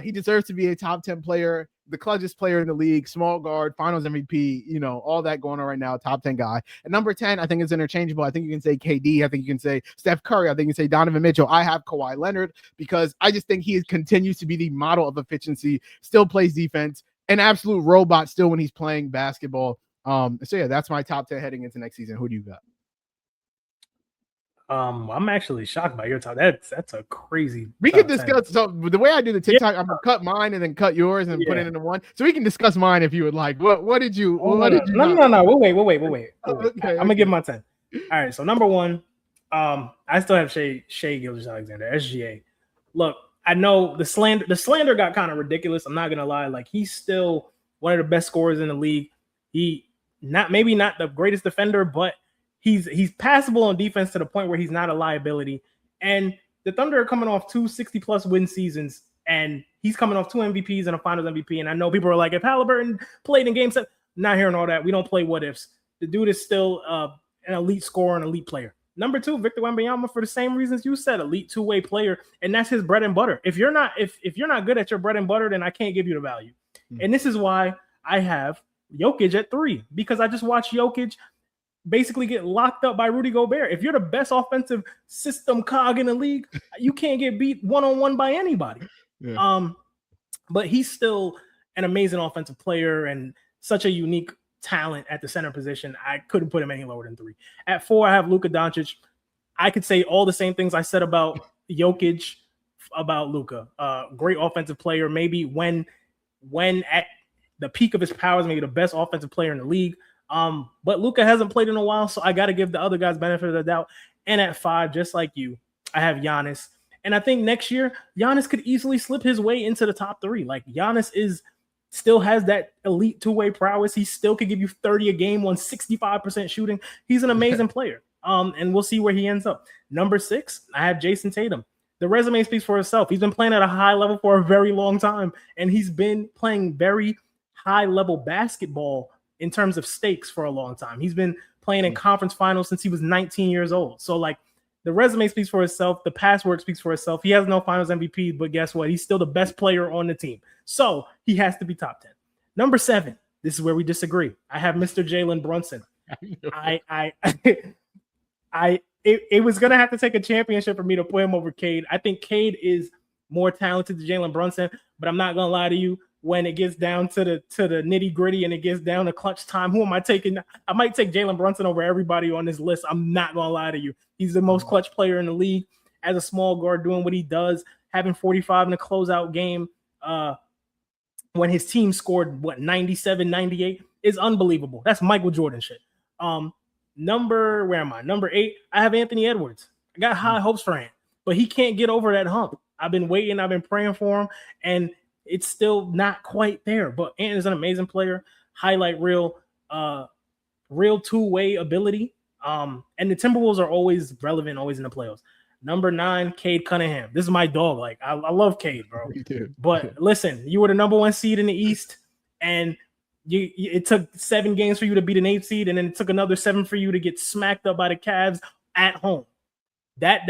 He deserves to be a top 10 player, the clutchest player in the league, small guard, finals MVP, all that going on right now, top 10 guy. And number 10, I think it's interchangeable. I think you can say KD. I think you can say Steph Curry. I think you can say Donovan Mitchell. I have Kawhi Leonard because I just think he continues to be the model of efficiency, still plays defense, an absolute robot still when he's playing basketball. So yeah, that's my top 10 heading into next season. Who do you got? I'm actually shocked by your top. That's a crazy. We top can discuss. 10. So the way I do the TikTok, I'm gonna cut mine and then cut yours and put it into one. So we can discuss mine if you would like. What did you? What did you? No. We'll wait. Okay, I'm gonna give my 10. All right. So number one, I still have Shai Gilgeous-Alexander, SGA. Look, I know the slander got kind of ridiculous. I'm not gonna lie. Like, he's still one of the best scorers in the league. He maybe not the greatest defender, but he's passable on defense to the point where he's not a liability. And the Thunder are coming off 2 60+ win seasons, and he's coming off 2 MVPs and a Finals MVP. And I know people are like, if Halliburton played in Game 7, not hearing all that. We don't play what ifs. The dude is still an elite scorer, an elite player. Number 2, Victor Wembanyama, for the same reasons you said, elite two-way player, and that's his bread and butter. If you're not good at your bread and butter, then I can't give you the value. And this is why I have Jokic at 3, because I just watched Jokic basically get locked up by Rudy Gobert. If you're the best offensive system cog in the league, you can't get beat one-on-one by anybody. Yeah. But he's still an amazing offensive player and such a unique talent at the center position. I couldn't put him any lower than 3. At 4, I have Luka Doncic. I could say all the same things I said about Jokic about Luka. Great offensive player, maybe when at the peak of his powers, maybe the best offensive player in the league. But Luka hasn't played in a while, so I got to give the other guys benefit of the doubt. And at 5, just like you, I have Giannis. And I think next year, Giannis could easily slip his way into the top 3. Like, Giannis still has that elite two-way prowess. He still could give you 30 a game on 65% shooting. He's an amazing player. And we'll see where he ends up. Number 6, I have Jason Tatum. The resume speaks for itself. He's been playing at a high level for a very long time, and he's been playing very high-level basketball in terms of stakes for a long time. He's been playing in conference finals since he was 19 years old. So, like, the resume speaks for itself. The past work speaks for itself. He has no finals MVP, but guess what? He's still the best player on the team. So he has to be top 10. Number 7, this is where we disagree. I have Mr. Jalen Brunson. It was going to have to take a championship for me to put him over Cade. I think Cade is more talented than Jalen Brunson, but I'm not going to lie to you. When it gets down to the nitty gritty and it gets down to clutch time, who am I taking? I might take Jalen Brunson over everybody on this list. I'm not going to lie to you. He's the most clutch player in the league as a small guard, doing what he does, having 45 in a closeout game when his team scored, 97, 98 is unbelievable. That's Michael Jordan shit. Where am I? Number 8, I have Anthony Edwards. I got high hopes for Ant, but he can't get over that hump. I've been waiting. I've been praying for him, and it's still not quite there. But Ant is an amazing player. Highlight real two-way ability. And the Timberwolves are always relevant, always in the playoffs. Number 9, Cade Cunningham. This is my dog. Like, I love Cade, bro. But listen, you were the number 1 seed in the East, and it took 7 games for you to beat an 8 seed, and then it took another 7 for you to get smacked up by the Cavs at home. That's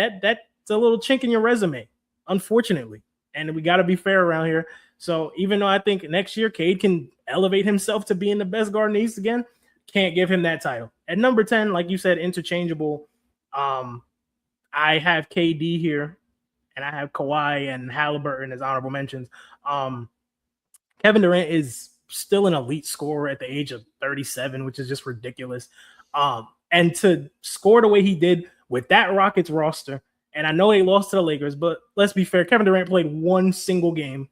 a little chink in your resume, unfortunately. And we got to be fair around here. So even though I think next year Cade can elevate himself to being the best guard in the East again, can't give him that title. At number 10, like you said, interchangeable. I have KD here, and I have Kawhi and Halliburton as honorable mentions. Kevin Durant is still an elite scorer at the age of 37, which is just ridiculous. And to score the way he did with that Rockets roster, and I know they lost to the Lakers, but let's be fair, Kevin Durant played one single game.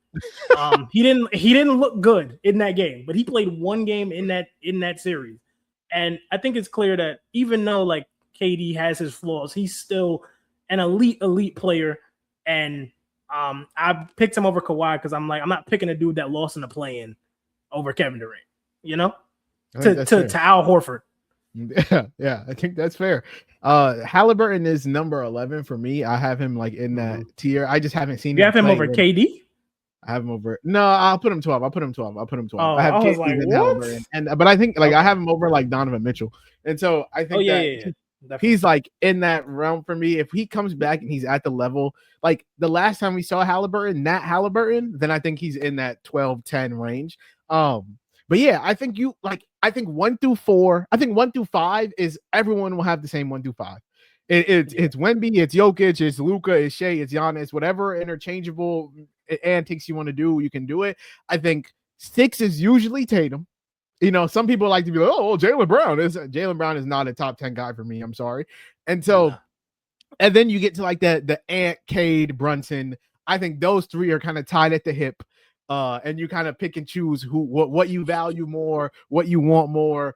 He didn't look good in that game, but he played one game in that series. And I think it's clear that even though like KD has his flaws, he's still an elite player. And I picked him over Kawhi because I'm not picking a dude that lost in the play-in over Kevin Durant, you know, to Al Horford. Yeah, I think that's fair. Halliburton is number 11 for me. I have him like in that tier. I just haven't seen. You have him over KD? I have him over. No, I'll put him 12. Oh, I have I was KD like, and what? Halliburton, but I think like I have him over like Donovan Mitchell, and so I think he's like in that realm for me. If he comes back and he's at the level like the last time we saw Halliburton, then I think he's in that 12-10 range. But yeah, I think 1 through 4. I think 1 through 5 is everyone will have the same 1 through 5. It's Wemby, it's Jokic, it's Luka, it's Shai, it's Giannis, whatever interchangeable antics you want to do, you can do it. I think 6 is usually Tatum. You know, some people like to be like, oh, Jalen Brown is not a top 10 guy for me. I'm sorry. And so And then you get to like the Ant, Cade, Brunson. I think those three are kind of tied at the hip. And you kind of pick and choose what you value more, what you want more,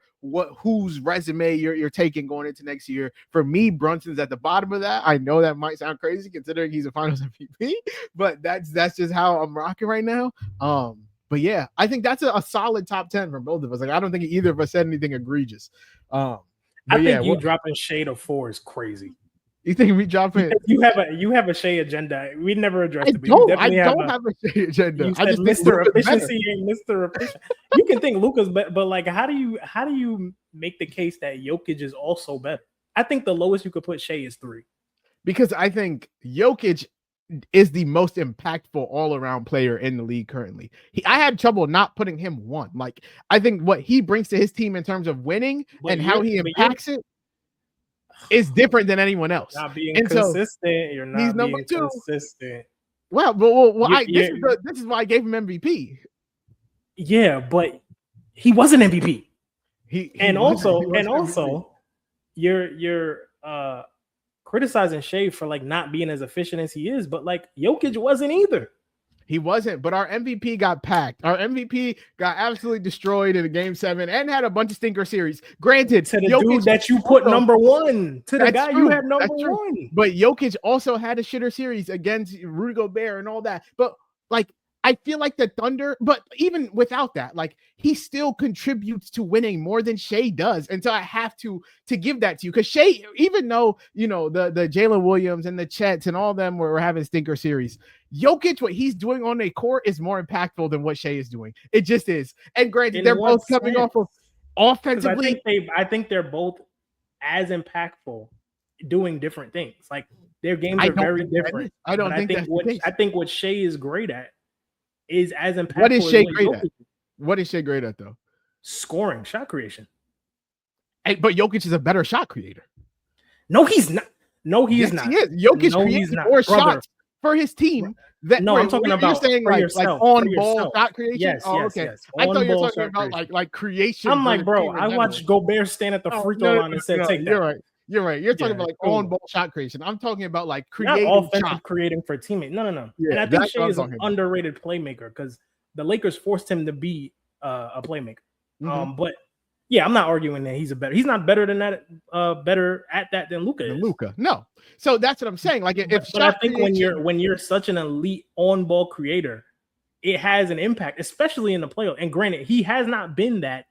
whose resume you're taking going into next year. For me, Brunson's at the bottom of that. I know that might sound crazy considering he's a Finals MVP, but that's just how I'm rocking right now. But yeah, I think that's a solid top 10 from both of us. Like, I don't think either of us said anything egregious. I think you dropping Shea to 4 is crazy. You think we drop it? You have a Shea agenda. We never addressed it. But I don't have a Shea agenda. I just Mr. Efficiency ain't Mr. Efficient. You can think Luka's better, but like, how do you make the case that Jokic is also better? I think the lowest you could put Shea is 3. Because I think Jokic is the most impactful all-around player in the league currently. I had trouble not putting him 1. Like, I think what he brings to his team in terms of winning and how he impacts it is different than anyone else. Not being consistent. You're not being consistent. Well, this is why I gave him MVP. Yeah, but he wasn't MVP. He also, you're criticizing Shea for like not being as efficient as he is, but like Jokic wasn't either. He wasn't, but our MVP got packed. Our MVP got absolutely destroyed in a Game 7 and had a bunch of stinker series. Granted, to the Jokic dude that you put number 1, to the guy you had number 1. But Jokic also had a shitter series against Rudy Gobert and all that. But like, I feel like the Thunder, but even without that, like, he still contributes to winning more than Shea does. And so I have to give that to you, because Shea, even though, you know, the Jalen Williams and the Chets and all of them were having stinker series, Jokic, what he's doing on a court is more impactful than what Shea is doing. It just is. And granted, they're both coming off of offensively. I think they're both as impactful doing different things. Like, their games are very different. I think what Shea is great at is as impactful. What is Shea great at? What is Shea great at, though? Scoring, shot creation. But Jokic is a better shot creator. No, he's not. No, he is not. He is. Jokic creates more shots for his team. I'm talking about you're saying like on ball shot creation. Yes, okay. Yes. I thought you were talking about like creation. I'm like, bro, I watched Gobert stand at the free throw line and said, "Take that." You're right. You're talking about like on ball shot creation. I'm talking about like creating, not offensive creating for teammates. No. Yeah, and I think Shea is an underrated playmaker because the Lakers forced him to be a playmaker. Mm-hmm. But yeah, I'm not arguing that he's not better than that. Better at that than Luka is. No. So that's what I'm saying. Like, but I think when you're such an elite on ball creator, it has an impact, especially in the playoffs. And granted, he has not been that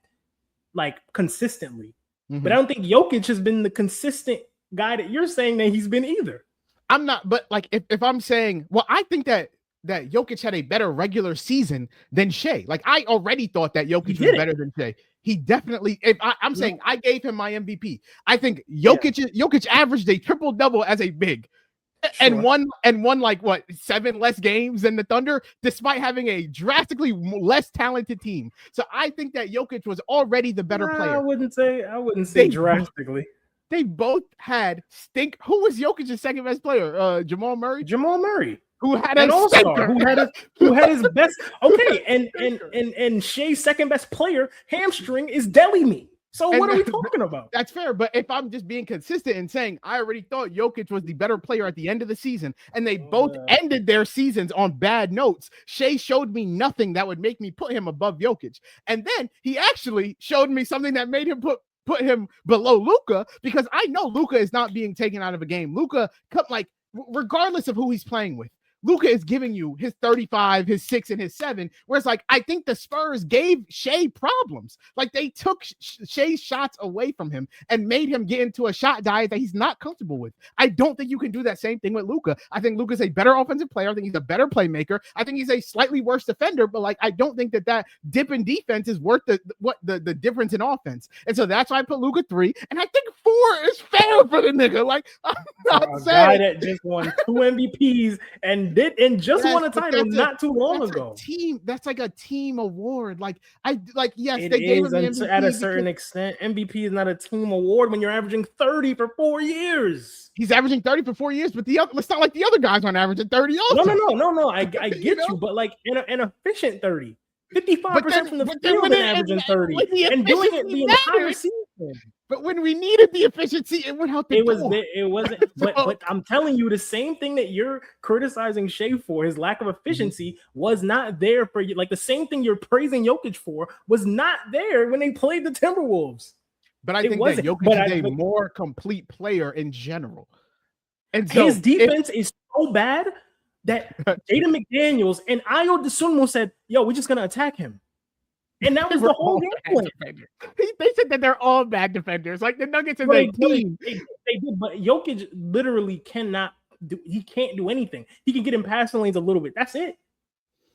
like consistently. Mm-hmm. But I don't think Jokic has been the consistent guy that you're saying that he's been either. I'm not, but like if I'm saying, well, I think that Jokic had a better regular season than Shea. Like, I already thought that Jokic was better than Shea. He definitely, I'm saying I gave him my MVP. I think Jokic averaged a triple-double as a big. Sure. and won like what 7 less games than the Thunder, despite having a drastically less talented team. So I think that Jokic was already the better player. I wouldn't say drastically. They both had stink. Who was Jokic's second best player? Jamal Murray. Who had an all-star, who had his best. Okay, and Shea's second best player hamstring is deli meat. So what are we talking about? That's fair, but if I'm just being consistent and saying I already thought Jokic was the better player at the end of the season, and they both ended their seasons on bad notes, Shea showed me nothing that would make me put him above Jokic. And then he actually showed me something that made him put him below Luka, because I know Luka is not being taken out of a game. Luka, like, regardless of who he's playing with, Luka is giving you his 35, his 6, and his 7. Whereas, like, I think the Spurs gave Shea problems. Like, they took Shea's shots away from him and made him get into a shot diet that he's not comfortable with. I don't think you can do that same thing with Luka. I think Luka's a better offensive player. I think he's a better playmaker. I think he's a slightly worse defender, but like, I don't think that dip in defense is worth the difference in offense. And so that's why I put Luka 3. And I think 4 is fair for the nigga. Like, I'm not saying guy that just won 2 MVPs and won a title not too long ago. That's like a team award. Like, yes, it they gave him the MVP at a certain extent. MVP is not a team award when you're averaging 30 for 4 years. He's averaging 30 for 4 years, but it's not like the other guys aren't averaging 30 also. No. I get you, but like an efficient 30. 55% from the field and averaging 30 and doing it the entire season. But when we needed the efficiency, it went out the door. It wasn't. But I'm telling you, the same thing that you're criticizing Shea for, his lack of efficiency, was not there for you. Like the same thing you're praising Jokic for was not there when they played the Timberwolves. But I think that Jokic is a more complete player in general. And so his defense is so bad that Jaden McDaniels and Ayo Dosunmu said, "Yo, we're just gonna attack him." And that was the whole game plan. They said that they're all bad defenders. Like the Nuggets is a team. They did, but Jokic literally cannot do. He can't do anything. He can get in passing lanes a little bit. That's it.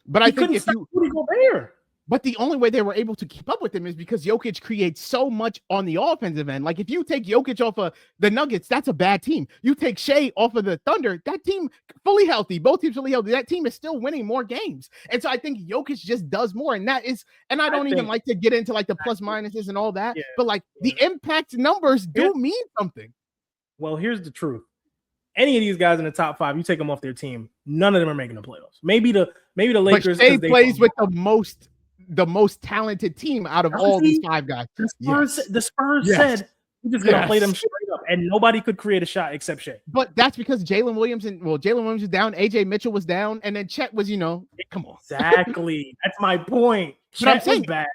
But I think if you go there. But the only way they were able to keep up with him is because Jokic creates so much on the offensive end. Like if you take Jokic off of the Nuggets, that's a bad team. You take Shea off of the Thunder, that team fully healthy, both teams fully healthy. That team is still winning more games. And so I think Jokic just does more. And that is, and I don't even like to get into like the plus minuses and all that, but like the impact numbers do mean something. Well, here's the truth. Any of these guys in the top 5, you take them off their team, none of them are making the playoffs. Maybe the Lakers. But Shea plays with the most talented team out of all these 5 guys. The Spurs said we're just gonna play them straight up, and nobody could create a shot except Shea. But that's because Jalen Williams was down, AJ Mitchell was down, and then Chet was, come on. Exactly. That's my point. But I'm saying back.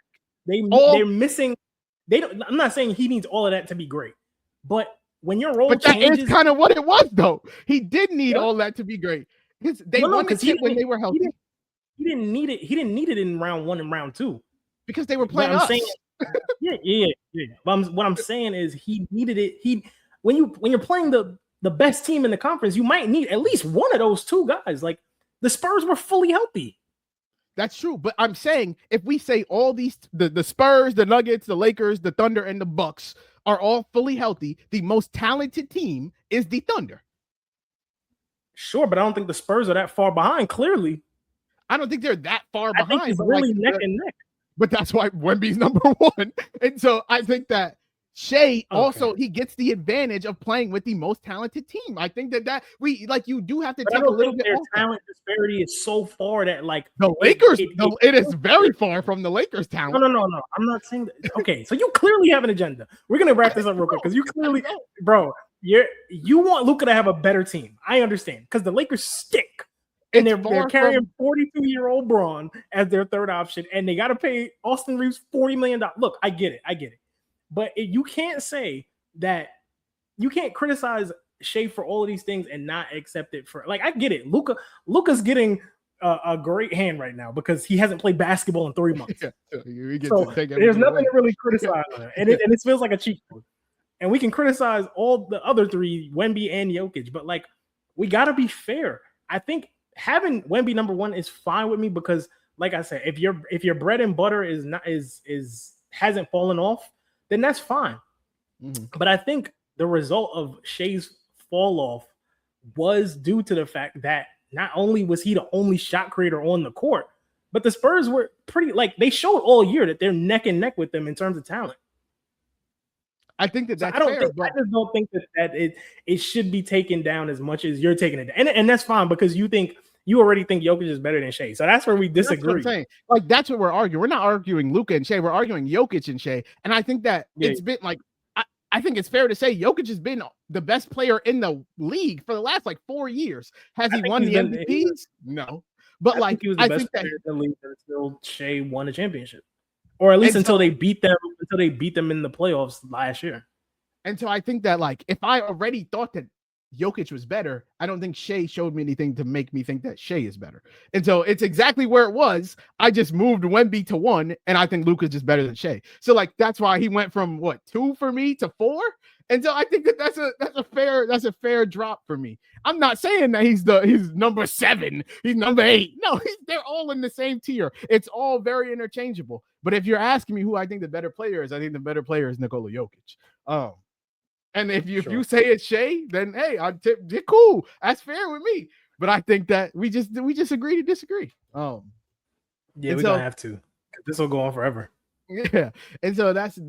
They're missing. I'm not saying he needs all of that to be great, but when your role changes, that is kind of what it was, though. He did need all that to be great. They won the chip when they were healthy. He didn't need it. He didn't need it in round 1 and round 2 because they were playing us. Yeah. But what I'm saying is he needed it. When you're playing the best team in the conference, you might need at least one of those 2 guys. Like the Spurs were fully healthy. That's true, but I'm saying if we say all these the Spurs, the Nuggets, the Lakers, the Thunder, and the Bucks are all fully healthy, the most talented team is the Thunder. Sure, but I don't think the Spurs are that far behind. Clearly. I don't think they're that far behind. I think it's really neck and neck. But that's why Wemby's number 1. And so I think that Shea also, he gets the advantage of playing with the most talented team. I think that you do have to take a little bit. Their talent disparity is so far that like the Lakers, it is very far from the Lakers' talent. No. I'm not saying that. Okay, so you clearly have an agenda. We're gonna wrap this up real quick because you clearly, bro, you want Luka to have a better team. I understand because the Lakers stink. And they're carrying 42-year-old Braun as their third option, and they got to pay Austin Reeves $40 million. Look, I get it. But you can't say that you can't criticize Shea for all of these things and not accept it for I get it. Luka's getting a great hand right now because he hasn't played basketball in 3 months. So there's nothing to really criticize on it. And it feels like a cheat code. And we can criticize all the other 3, Wemby and Jokic, but we got to be fair. I think having Wemby number 1 is fine with me because, like I said, if your bread and butter hasn't fallen off, then that's fine. Mm-hmm. But I think the result of Shea's fall off was due to the fact that not only was he the only shot creator on the court, but the Spurs were pretty they showed all year that they're neck and neck with them in terms of talent. I think that's I just don't think that it should be taken down as much as you're taking it down. And that's fine because you already think Jokic is better than Shea. So that's where we disagree. That's what I'm saying. That's what we're arguing. We're not arguing Luka and Shea. We're arguing Jokic and Shea. And I think that it's been I think it's fair to say Jokic has been the best player in the league for the last 4 years. Has he won the MVPs? No. But he was the best player in the league until Shea won a championship. Or at least until they beat them in the playoffs last year. And so I think that if I already thought that Jokic was better, I don't think Shea showed me anything to make me think that Shea is better. And so it's exactly where it was. I just moved Wemby to 1, and I think Luka's just better than Shea. So that's why he went from 2 for me to 4. And so I think that that's a fair drop for me. I'm not saying that he's number 7, he's number 8. No, they're all in the same tier. It's all very interchangeable. But if you're asking me who I think the better player is, I think the better player is Nikola Jokic. And if you say it's Shea, then hey, you're cool. That's fair with me. But I think that we just agree to disagree. Yeah, we're gonna have to. This will go on forever. Yeah, and so that's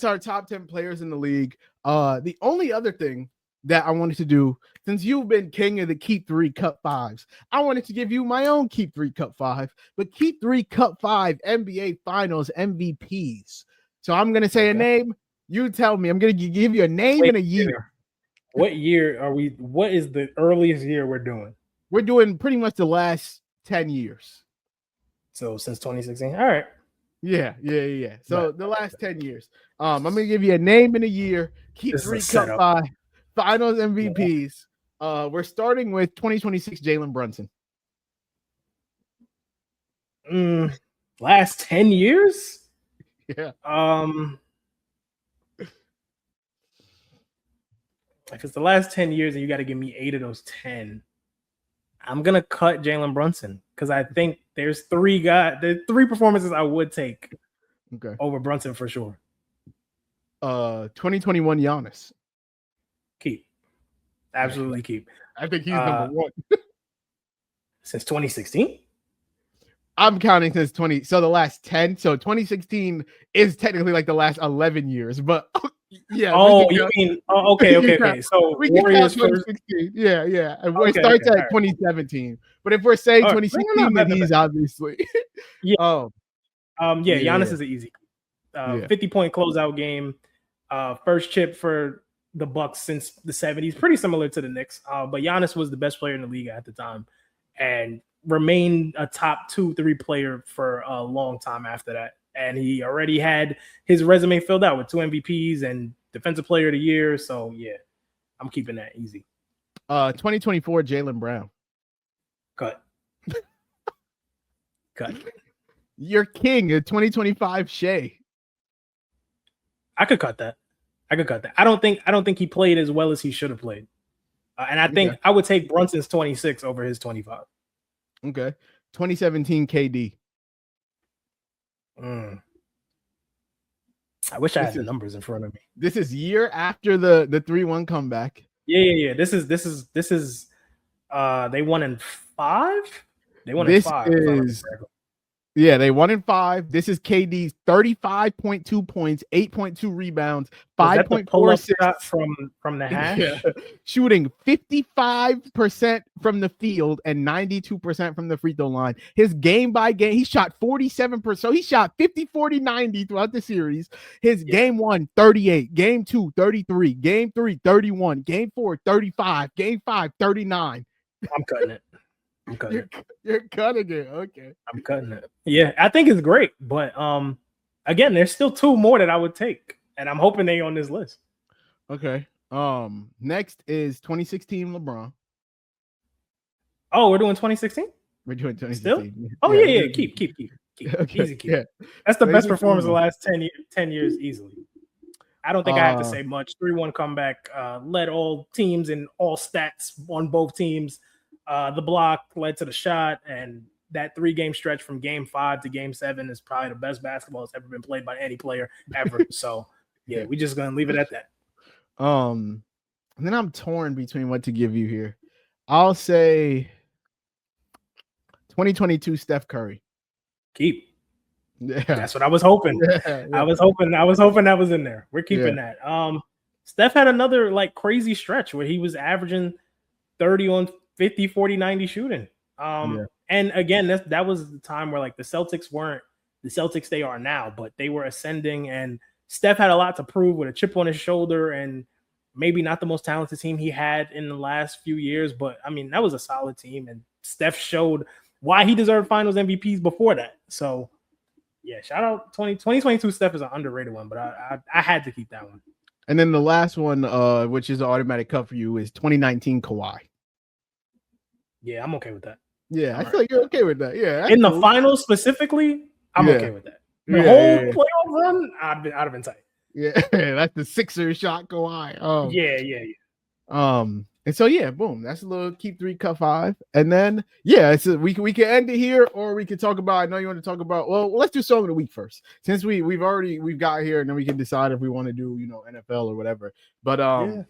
our top 10 players in the league. The only other thing that I wanted to do, since you've been king of the Keep 3 Cup 5s, I wanted to give you my own Keep 3 Cup 5, but Keep 3 Cup 5 NBA Finals MVPs. So I'm gonna say a name. You tell me. I'm gonna give you a name and a year. What year are we? What is the earliest year we're doing? We're doing pretty much the last 10 years. So since 2016. All right. Yeah. So the last 10 years. I'm gonna give you a name and a year. Keep 3 Cup 5 Finals MVPs. We're starting with 2026 Jalen Brunson. Last 10 years? Yeah. If it's the last 10 years and you got to give me 8 of those 10, I'm gonna cut Jalen Brunson because I think there's 3 performances I would take over Brunson for sure. 2021 Giannis. Keep. Absolutely keep. I think he's number 1. Since 2016? I'm counting since 20. So the last 10. So 2016 is technically like the last 11 years, but yeah. Oh, you mean okay. So Warriors first. Yeah. And it starts at 2017. But if we're saying 2016, then he's obviously. Yeah. Giannis is an easy. 50-point closeout game. First chip for the Bucks since the 70s. Pretty similar to the Knicks. But Giannis was the best player in the league at the time, and remained a top 2-3 player for a long time after that. And he already had his resume filled out with 2 MVPs and Defensive Player of the Year. So yeah, I'm keeping that easy. 2024 Jalen Brown. Cut. Your king, 2025 Shea. I could cut that. I don't think he played as well as he should have played. And I think I would take Brunson's 26 over his 25. Okay. 2017 KD. I wish I had the numbers in front of me. This is year after the 3-1 comeback. Yeah. This is they won in 5? They won in 5. Yeah, they won in 5. This is KD's 35.2 points, 8.2 rebounds, 5.4 assists from the hash. Shooting 55% from the field and 92% from the free throw line. His game by game, he shot 47%. So he shot 50, 40, 90 throughout the series. His game 1, 38, game 2, 33, game 3, 31, game 4, 35, game 5, 39. I'm cutting it. You're cutting it. Okay. I'm cutting it. Yeah, I think it's great. But again, there's still 2 more that I would take. And I'm hoping they on this list. Okay. Next is 2016 LeBron. Oh, we're doing 2016? We're doing 2016. Still? Oh, yeah. Keep. Okay. Easy keep. Yeah. That's the best performance of the last 10 years easily. I don't think I have to say much. 3-1 comeback, led all teams in all stats on both teams. The block led to the shot, and that 3-game stretch from game 5 to game 7 is probably the best basketball that's ever been played by any player ever. So yeah, we're just gonna leave it at that. And then I'm torn between what to give you here. I'll say 2022 Steph Curry. Keep. Yeah, that's what I was hoping. Yeah. I was hoping that was in there. We're keeping that. Steph had another like crazy stretch where he was averaging 30 on 50, 40, 90 shooting. And again, that was the time where like the Celtics weren't the Celtics they are now, but they were ascending, and Steph had a lot to prove with a chip on his shoulder, and maybe not the most talented team he had in the last few years, but I mean, that was a solid team, and Steph showed why he deserved finals MVPs before that. So yeah, shout out 2022 Steph is an underrated one, but I had to keep that one. And then the last one, which is an automatic cut for you, is 2019 Kawhi. Yeah, I'm okay with that. Yeah, I feel like you're okay with that. Yeah. In the finals specifically, I'm okay with that. The whole playoff run, I'd have been tight. Yeah, that's the Sixers shot Kawhi. Yeah. And so yeah, boom. That's a little keep 3 cut 5. And then we can end it here, or we can talk about. I know you want to talk about. Well, let's do song of the week first, since we've got here, and then we can decide if we want to do NFL or whatever. But I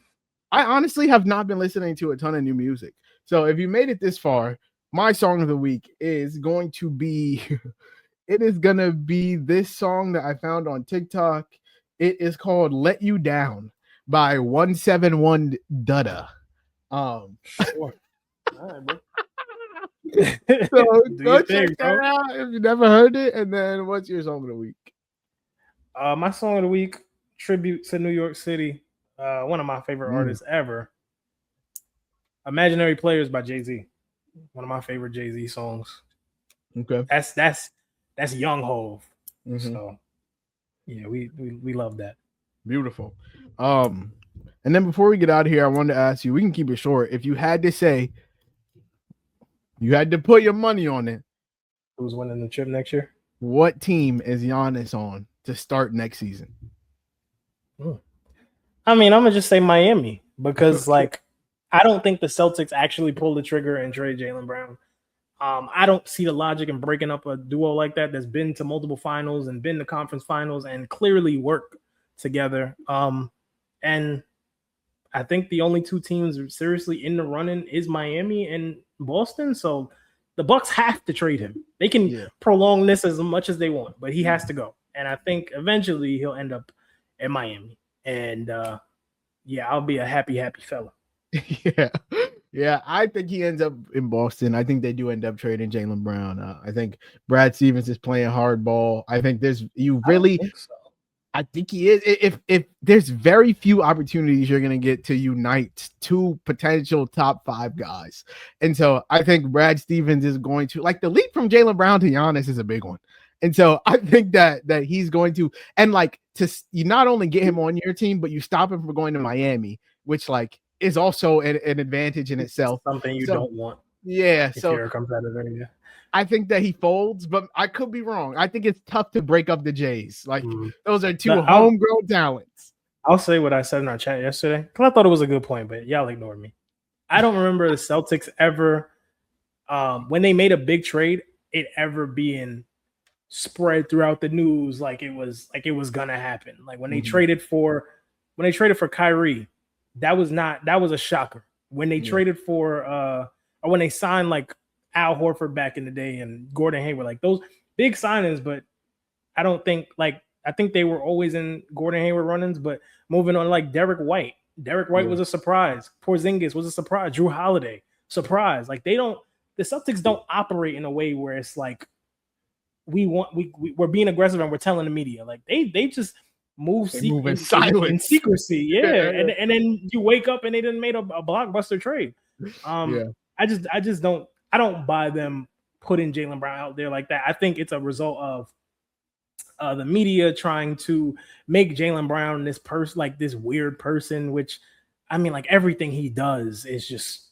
honestly have not been listening to a ton of new music. So if you made it this far, my song of the week is going to be. It is gonna be this song that I found on TikTok. It is called "Let You Down" by 171 Duda. Sure. All right, bro. So go check that out if you never heard it. And then what's your song of the week? My song of the week, tribute to New York City. One of my favorite artists ever. Imaginary Players by Jay-Z. One of my favorite Jay-Z songs. Okay. That's Young Hov. Mm-hmm. So yeah, we love that. Beautiful. And then before we get out of here, I wanted to ask you, we can keep it short. If you had to say, you had to put your money on it, who's winning the chip next year? What team is Giannis on to start next season? I mean, I'm gonna just say Miami because like I don't think the Celtics actually pulled the trigger and trade Jalen Brown. I don't see the logic in breaking up a duo like that that's been to multiple finals and been to conference finals and clearly work together. And I think the only two teams seriously in the running is Miami and Boston. So the Bucks have to trade him. They can prolong this as much as they want, but he has to go. And I think eventually he'll end up in Miami. And I'll be a happy fella. Yeah, I think he ends up in Boston. I think they do end up trading Jalen Brown. I think Brad Stevens is playing hardball. I think I think he is. If there's very few opportunities you're going to get to unite two potential top 5 guys. And so I think Brad Stevens is going to, like, the leap from Jalen Brown to Giannis is a big one. And so I think that he's going to, and like, you not only get him on your team, but you stop him from going to Miami, which like is also an advantage in itself. Something you don't want. Yeah. So comes out of there, yeah. I think that he folds, but I could be wrong. I think it's tough to break up the Jays. Like those are two homegrown talents. I'll say what I said in our chat yesterday because I thought it was a good point, but y'all ignored me. I don't remember the Celtics ever, when they made a big trade, it ever being spread throughout the news like it was gonna happen. Like when they traded for Kyrie, that was a shocker. When they traded for or when they signed like Al Horford back in the day and Gordon Hayward, like those big signings, but I don't think I think they were always in Gordon Hayward run-ins, but moving on, like Derek White was a surprise. Porzingis was a surprise. Drew Holiday, surprise. Like the Celtics don't operate in a way where it's like we're being aggressive and we're telling the media. Like they just move in silence, in secrecy. Yeah. And then you wake up and they didn't made a blockbuster trade. I don't buy them putting Jalen Brown out there like that. I think it's a result of the media trying to make Jalen Brown this person, like this weird person, which I mean, like everything he does is just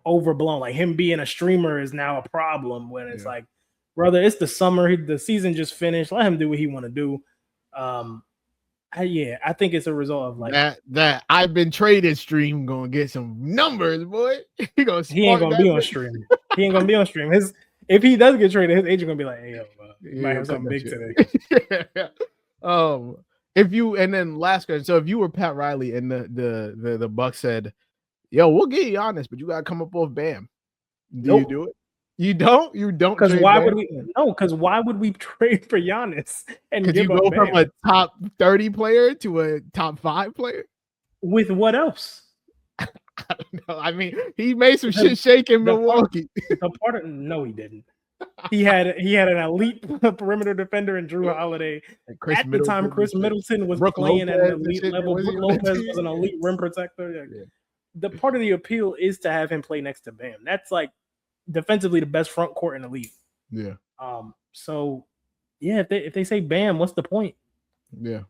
overblown. Like him being a streamer is now a problem when it's like, brother, it's the summer. The season just finished. Let him do what he want to do. I think it's a result of like that I've been traded stream gonna get some numbers, boy. He ain't gonna be on stream. He ain't gonna be on stream. If he does get traded, his agent gonna be like, "Hey, you might have something big today." And then last question. So if you were Pat Riley and the Bucks said, "Yo, we'll get you honest, but you gotta come up with Bam," you do it? You don't. Because why would we? No, because why would we trade for Giannis and give you go from a top 30 player to a top 5 player? With what else? I don't know. I mean, he made some shit shake in Milwaukee. No, he didn't. He had an elite perimeter defender in Drew Holiday. At the time, Chris Middleton was playing at an elite level. Brook Lopez was an elite rim protector. Yeah. The part of the appeal is to have him play next to Bam. That's like defensively the best front court in the league. Yeah. So yeah, if they say Bam, what's the point? Yeah.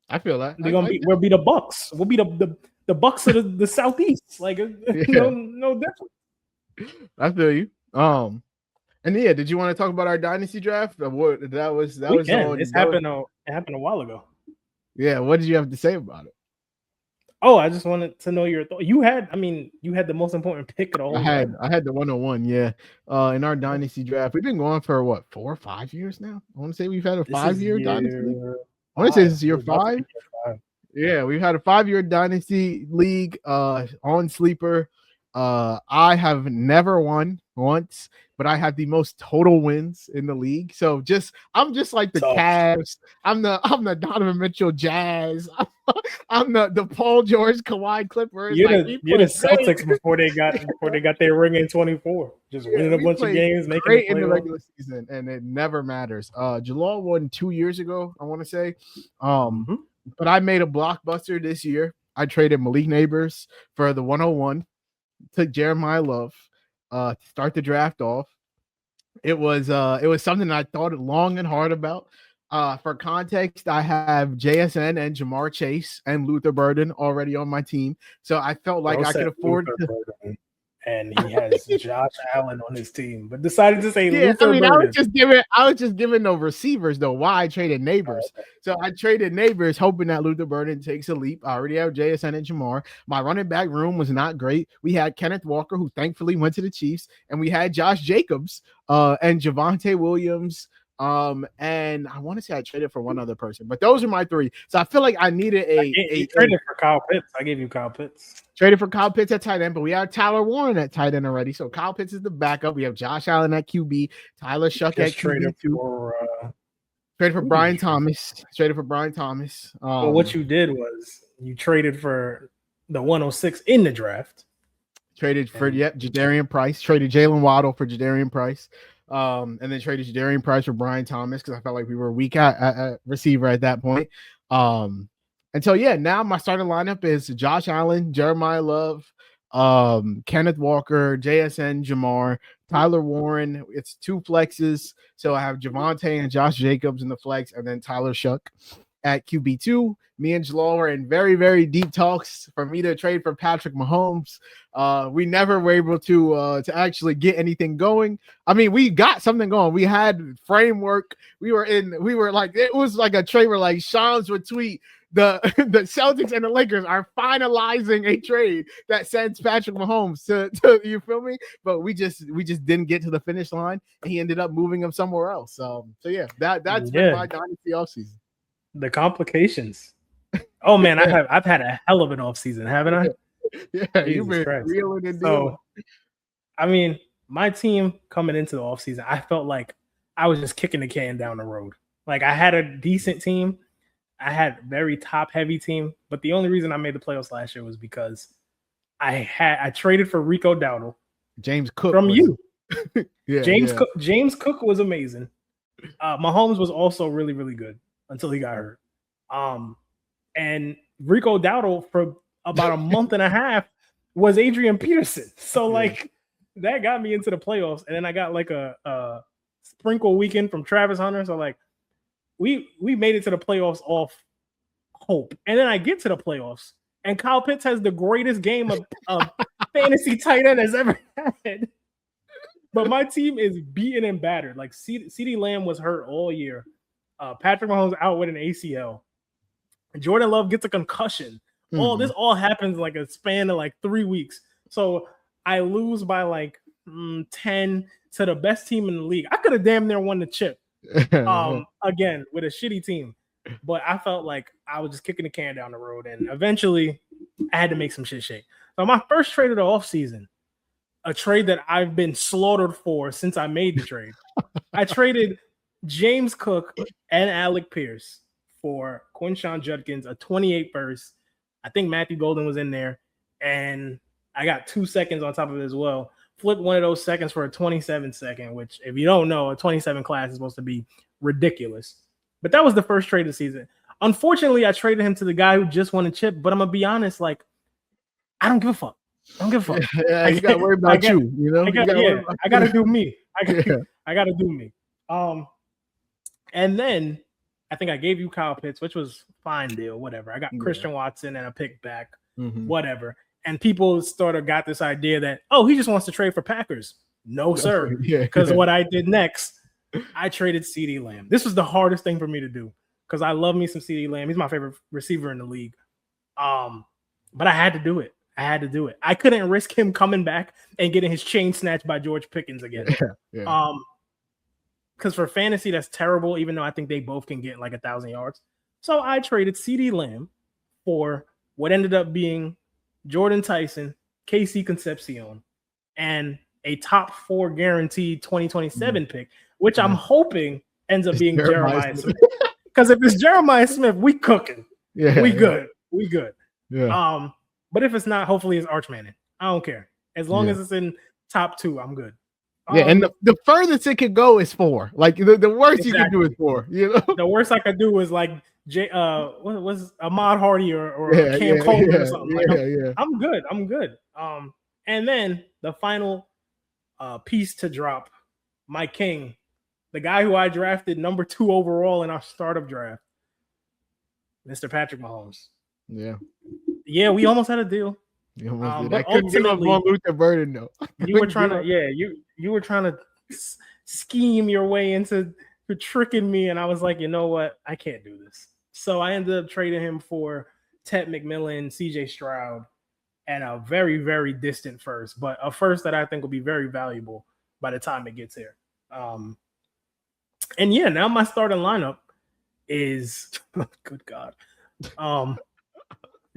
I feel that. We'll be the Bucks. We'll be the Bucks of the Southeast. Like no different. I feel you. And yeah, did you want to talk about our dynasty draft? What It happened a while ago. Yeah, what did you have to say about it? Oh, I just wanted to know your thought. You had the most important pick of the whole. I had the 101. Yeah. In our dynasty draft, we've been going for what 4 or 5 years now. I want to say we've had a 5-year dynasty. I want to say this is year 5. Yeah, we've had a 5-year dynasty league on Sleeper. I have never won once, but I have the most total wins in the league. So I'm just like the Tough. Cavs. I'm the Donovan Mitchell Jazz. I'm the Paul George Kawhi Clippers. You're the Celtics before they got their ring in 24. Just winning a bunch of games, making great in the regular season, and it never matters. Jalaal won 2 years ago, I want to say. But I made a blockbuster this year. I traded Malik Neighbors for the 101, took Jeremiah Love to start the draft off. It was something I thought long and hard about. For context, I have JSN and Jamar Chase and Luther Burden already on my team, so I felt like I could afford to. And he has Josh Allen on his team, but decided to say Luther Burden. I was just giving no receivers though. Why I traded Neighbors? So I traded Neighbors, hoping that Luther Burden takes a leap. I already have JSN and Jamar. My running back room was not great. We had Kenneth Walker, who thankfully went to the Chiefs, and we had Josh Jacobs and Javonte Williams. And I want to say I traded for one other person, but those are my three. So I feel like I needed a traded for Kyle Pitts. I gave you Kyle Pitts. Traded for Kyle Pitts at tight end, but we have Tyler Warren at tight end already. So Kyle Pitts is the backup. We have Josh Allen at QB, Tyler Shuck at QB too. Traded for Brian Thomas. Traded for Brian Thomas. Well, what you did was you traded for the 106 in the draft. Traded for Jadarian Price. Traded Jalen Waddle for Jadarian Price. And then traded Jadarian Price for Brian Thomas because I felt like we were weak at receiver at that point. And so now my starting lineup is Josh Allen, Jeremiah Love, Kenneth Walker, JSN, Jamar, Tyler Warren. It's 2 flexes, so I have Javonte and Josh Jacobs in the flex, and then Tyler Shuck at QB2. Me and Jalaal were in very, very deep talks for me to trade for Patrick Mahomes. We never were able to actually get anything going. I mean, we got something going. We had framework. We were like, it was like a trade where like Shams would tweet, the Celtics and the Lakers are finalizing a trade that sends Patrick Mahomes to you feel me? But we just didn't get to the finish line, and he ended up moving him somewhere else. So that's been my dynasty offseason. The complications. Oh man, I've had a hell of an offseason, haven't I? Yeah, you've been reeling and dealing. So, I mean, my team coming into the offseason, I felt like I was just kicking the can down the road. Like I had a decent team. I had a very top-heavy team, but the only reason I made the playoffs last year was because I traded for Rico Dowdle. James Cook from you. James Cook was amazing. Mahomes was also really, really good until he got hurt. And Rico Dowdle for about a month and a half was Adrian Peterson. So that got me into the playoffs. And then I got like a sprinkle weekend from Travis Hunter. So like we made it to the playoffs off hope. And then I get to the playoffs and Kyle Pitts has the greatest game of fantasy tight end has ever had. But my team is beaten and battered. Like CeeDee Lamb was hurt all year. Patrick Mahomes out with an ACL. Jordan Love gets a concussion. Mm-hmm. This all happens in like a span of like 3 weeks. So I lose by like 10 to the best team in the league. I could have damn near won the chip again with a shitty team. But I felt like I was just kicking the can down the road. And eventually I had to make some shit shake. So my first trade of the offseason, a trade that I've been slaughtered for since I made the trade. I traded James Cook and Alec Pierce for Quinshon Judkins, a 28 first. I think Matthew Golden was in there. And I got 2 seconds on top of it as well. Flipped one of those seconds for a 27 second, which if you don't know, a 27 class is supposed to be ridiculous. But that was the first trade of the season. Unfortunately, I traded him to the guy who just won a chip. But I'm going to be honest, like, I don't give a fuck. I don't give a fuck. Yeah, you got to worry about you know? I got to do me. I got to do me. And then I think I gave you Kyle Pitts, which was fine deal, whatever. I got Christian Watson and a pick back, whatever. And people sort of got this idea that, oh, he just wants to trade for Packers. No, sir. Because what I did next, I traded CeeDee Lamb. This was the hardest thing for me to do because I love me some CeeDee Lamb. He's my favorite receiver in the league. But I had to do it. I couldn't risk him coming back and getting his chain snatched by George Pickens again. Because for fantasy, that's terrible, even though I think they both can get like 1,000 yards. So I traded CeeDee Lamb for what ended up being Jordan Tyson, KC Concepcion, and a top 4 guaranteed 2027 pick, which I'm hoping ends up being Jeremiah Smith. Because if it's Jeremiah Smith, we cooking. We good. We good. Yeah. But if it's not, hopefully it's Arch Manning. I don't care. As long as it's in top 2, I'm good. Yeah, and the furthest it could go is 4. Like the worst you can do is 4. You know, the worst I could do is like what was Ahmad Hardy or Cam Coleman or something. I'm good. I'm good. And then the final piece to drop, my king, the guy who I drafted number 2 overall in our startup draft, Mr. Patrick Mahomes. Yeah, we almost had a deal. But I couldn't give up on Luther Burden though. You were trying to, you were trying to scheme your way into tricking me, and I was like, you know what, I can't do this. So I ended up trading him for Ted McMillan, CJ Stroud, and a very, very distant first, but a first that I think will be very valuable by the time it gets here. And yeah, now my starting lineup is good God.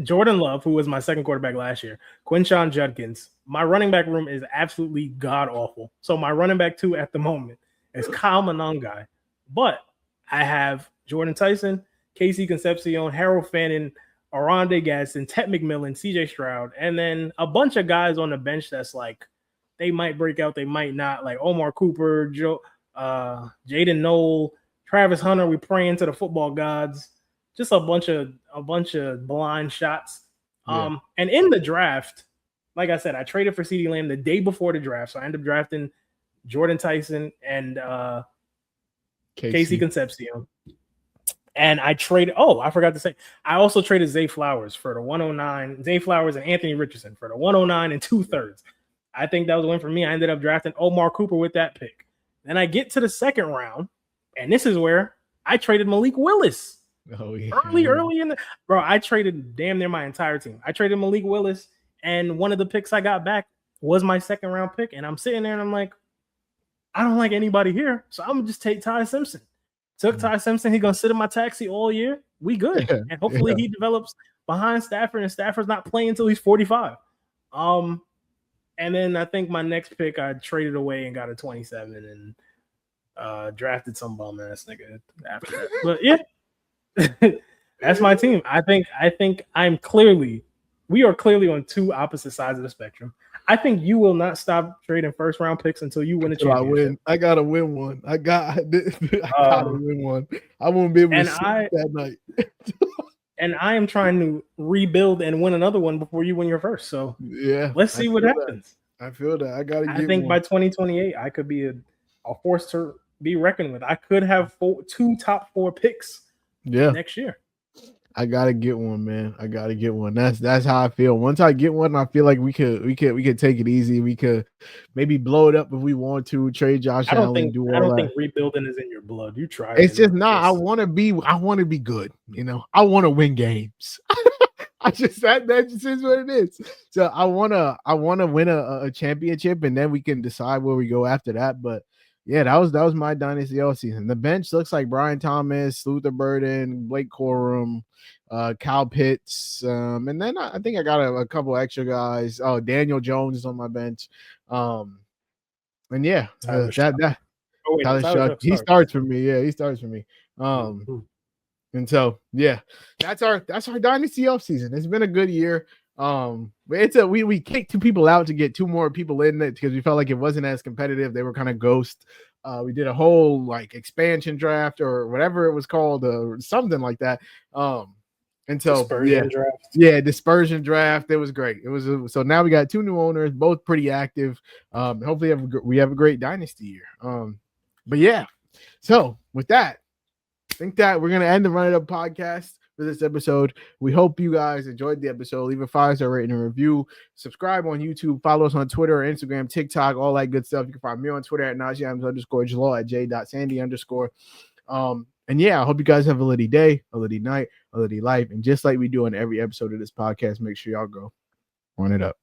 Jordan Love, who was my second quarterback last year, Quinshon Judkins. My running back room is absolutely god awful. So my running back 2 at the moment is Kyle Monangai. But I have Jordan Tyson, Casey Concepcion, Harold Fannin, Aronde Gadsden, Ted McMillan, CJ Stroud, and then a bunch of guys on the bench that's like, they might break out, they might not, like Omar Cooper, Jaden Knoll, Travis Hunter. We praying to the football gods. Just a bunch of blind shots. And in the draft, like I said, I traded for CeeDee Lamb the day before the draft. So I ended up drafting Jordan Tyson and Casey Concepcion. And I traded, I forgot to say, I also traded Zay Flowers for the 109, Zay Flowers and Anthony Richardson for the 109 and 2/3. I think that was a win for me. I ended up drafting Omar Cooper with that pick. Then I get to the second round, and this is where I traded Malik Willis. Early in the I traded damn near my entire team. I traded Malik Willis, and one of the picks I got back was my second round pick. And I'm sitting there and I'm like, I don't like anybody here, so I'm gonna just take Ty Simpson. Took Ty Simpson. He's gonna sit in my taxi all year. We good, and hopefully he develops behind Stafford, and Stafford's not playing until he's 45. And then I think my next pick I traded away and got a 27 and drafted some bum ass nigga after that. But yeah. That's my team. I think we are clearly on 2 opposite sides of the spectrum. I think you will not stop trading first round picks until you win a championship. I gotta win one. I gotta win one. I won't be able to sleep that night. And I am trying to rebuild and win another one before you win your first. So yeah, let's see what happens. I feel that. I think by 2028, I could be a force to be reckoned with. I could have 2 top 4 picks. Next year. I gotta get one, man. I gotta get one. That's how I feel. Once I get one, I feel like we could take it easy. We could maybe blow it up if we want to, trade Josh Allen. I don't think rebuilding is in your blood. You try. It's just not. I want to be good. You know, I want to win games. that just is what it is. So I wanna win a championship, and then we can decide where we go after that. But yeah, that was my dynasty all season. The bench looks like Brian Thomas, Luther Burden, Blake Corum, Kyle Pitts, and then I think I got a couple extra guys. Oh, Daniel Jones is on my bench, and yeah, he starts for me. Yeah, he starts for me. And so yeah, that's our dynasty off season. It's been a good year. But we kicked 2 people out to get 2 more people in it because we felt like it wasn't as competitive. They were kind of ghost. We did a whole like expansion draft or whatever it was called, or something like that. And so dispersion draft. It was great. So now we got 2 new owners, both pretty active. Hopefully we have a great dynasty year. But yeah. So with that, I think that we're gonna end the Run It Up podcast for this episode. We hope you guys enjoyed the episode. Leave a 5-star rating and review. Subscribe on YouTube. Follow us on Twitter, Instagram, TikTok, all that good stuff. You can find me on Twitter at Najee_, Jalaal at j.sandy_. And yeah, I hope you guys have a litty day, a litty night, a litty life. And just like we do on every episode of this podcast, make sure y'all go run it up.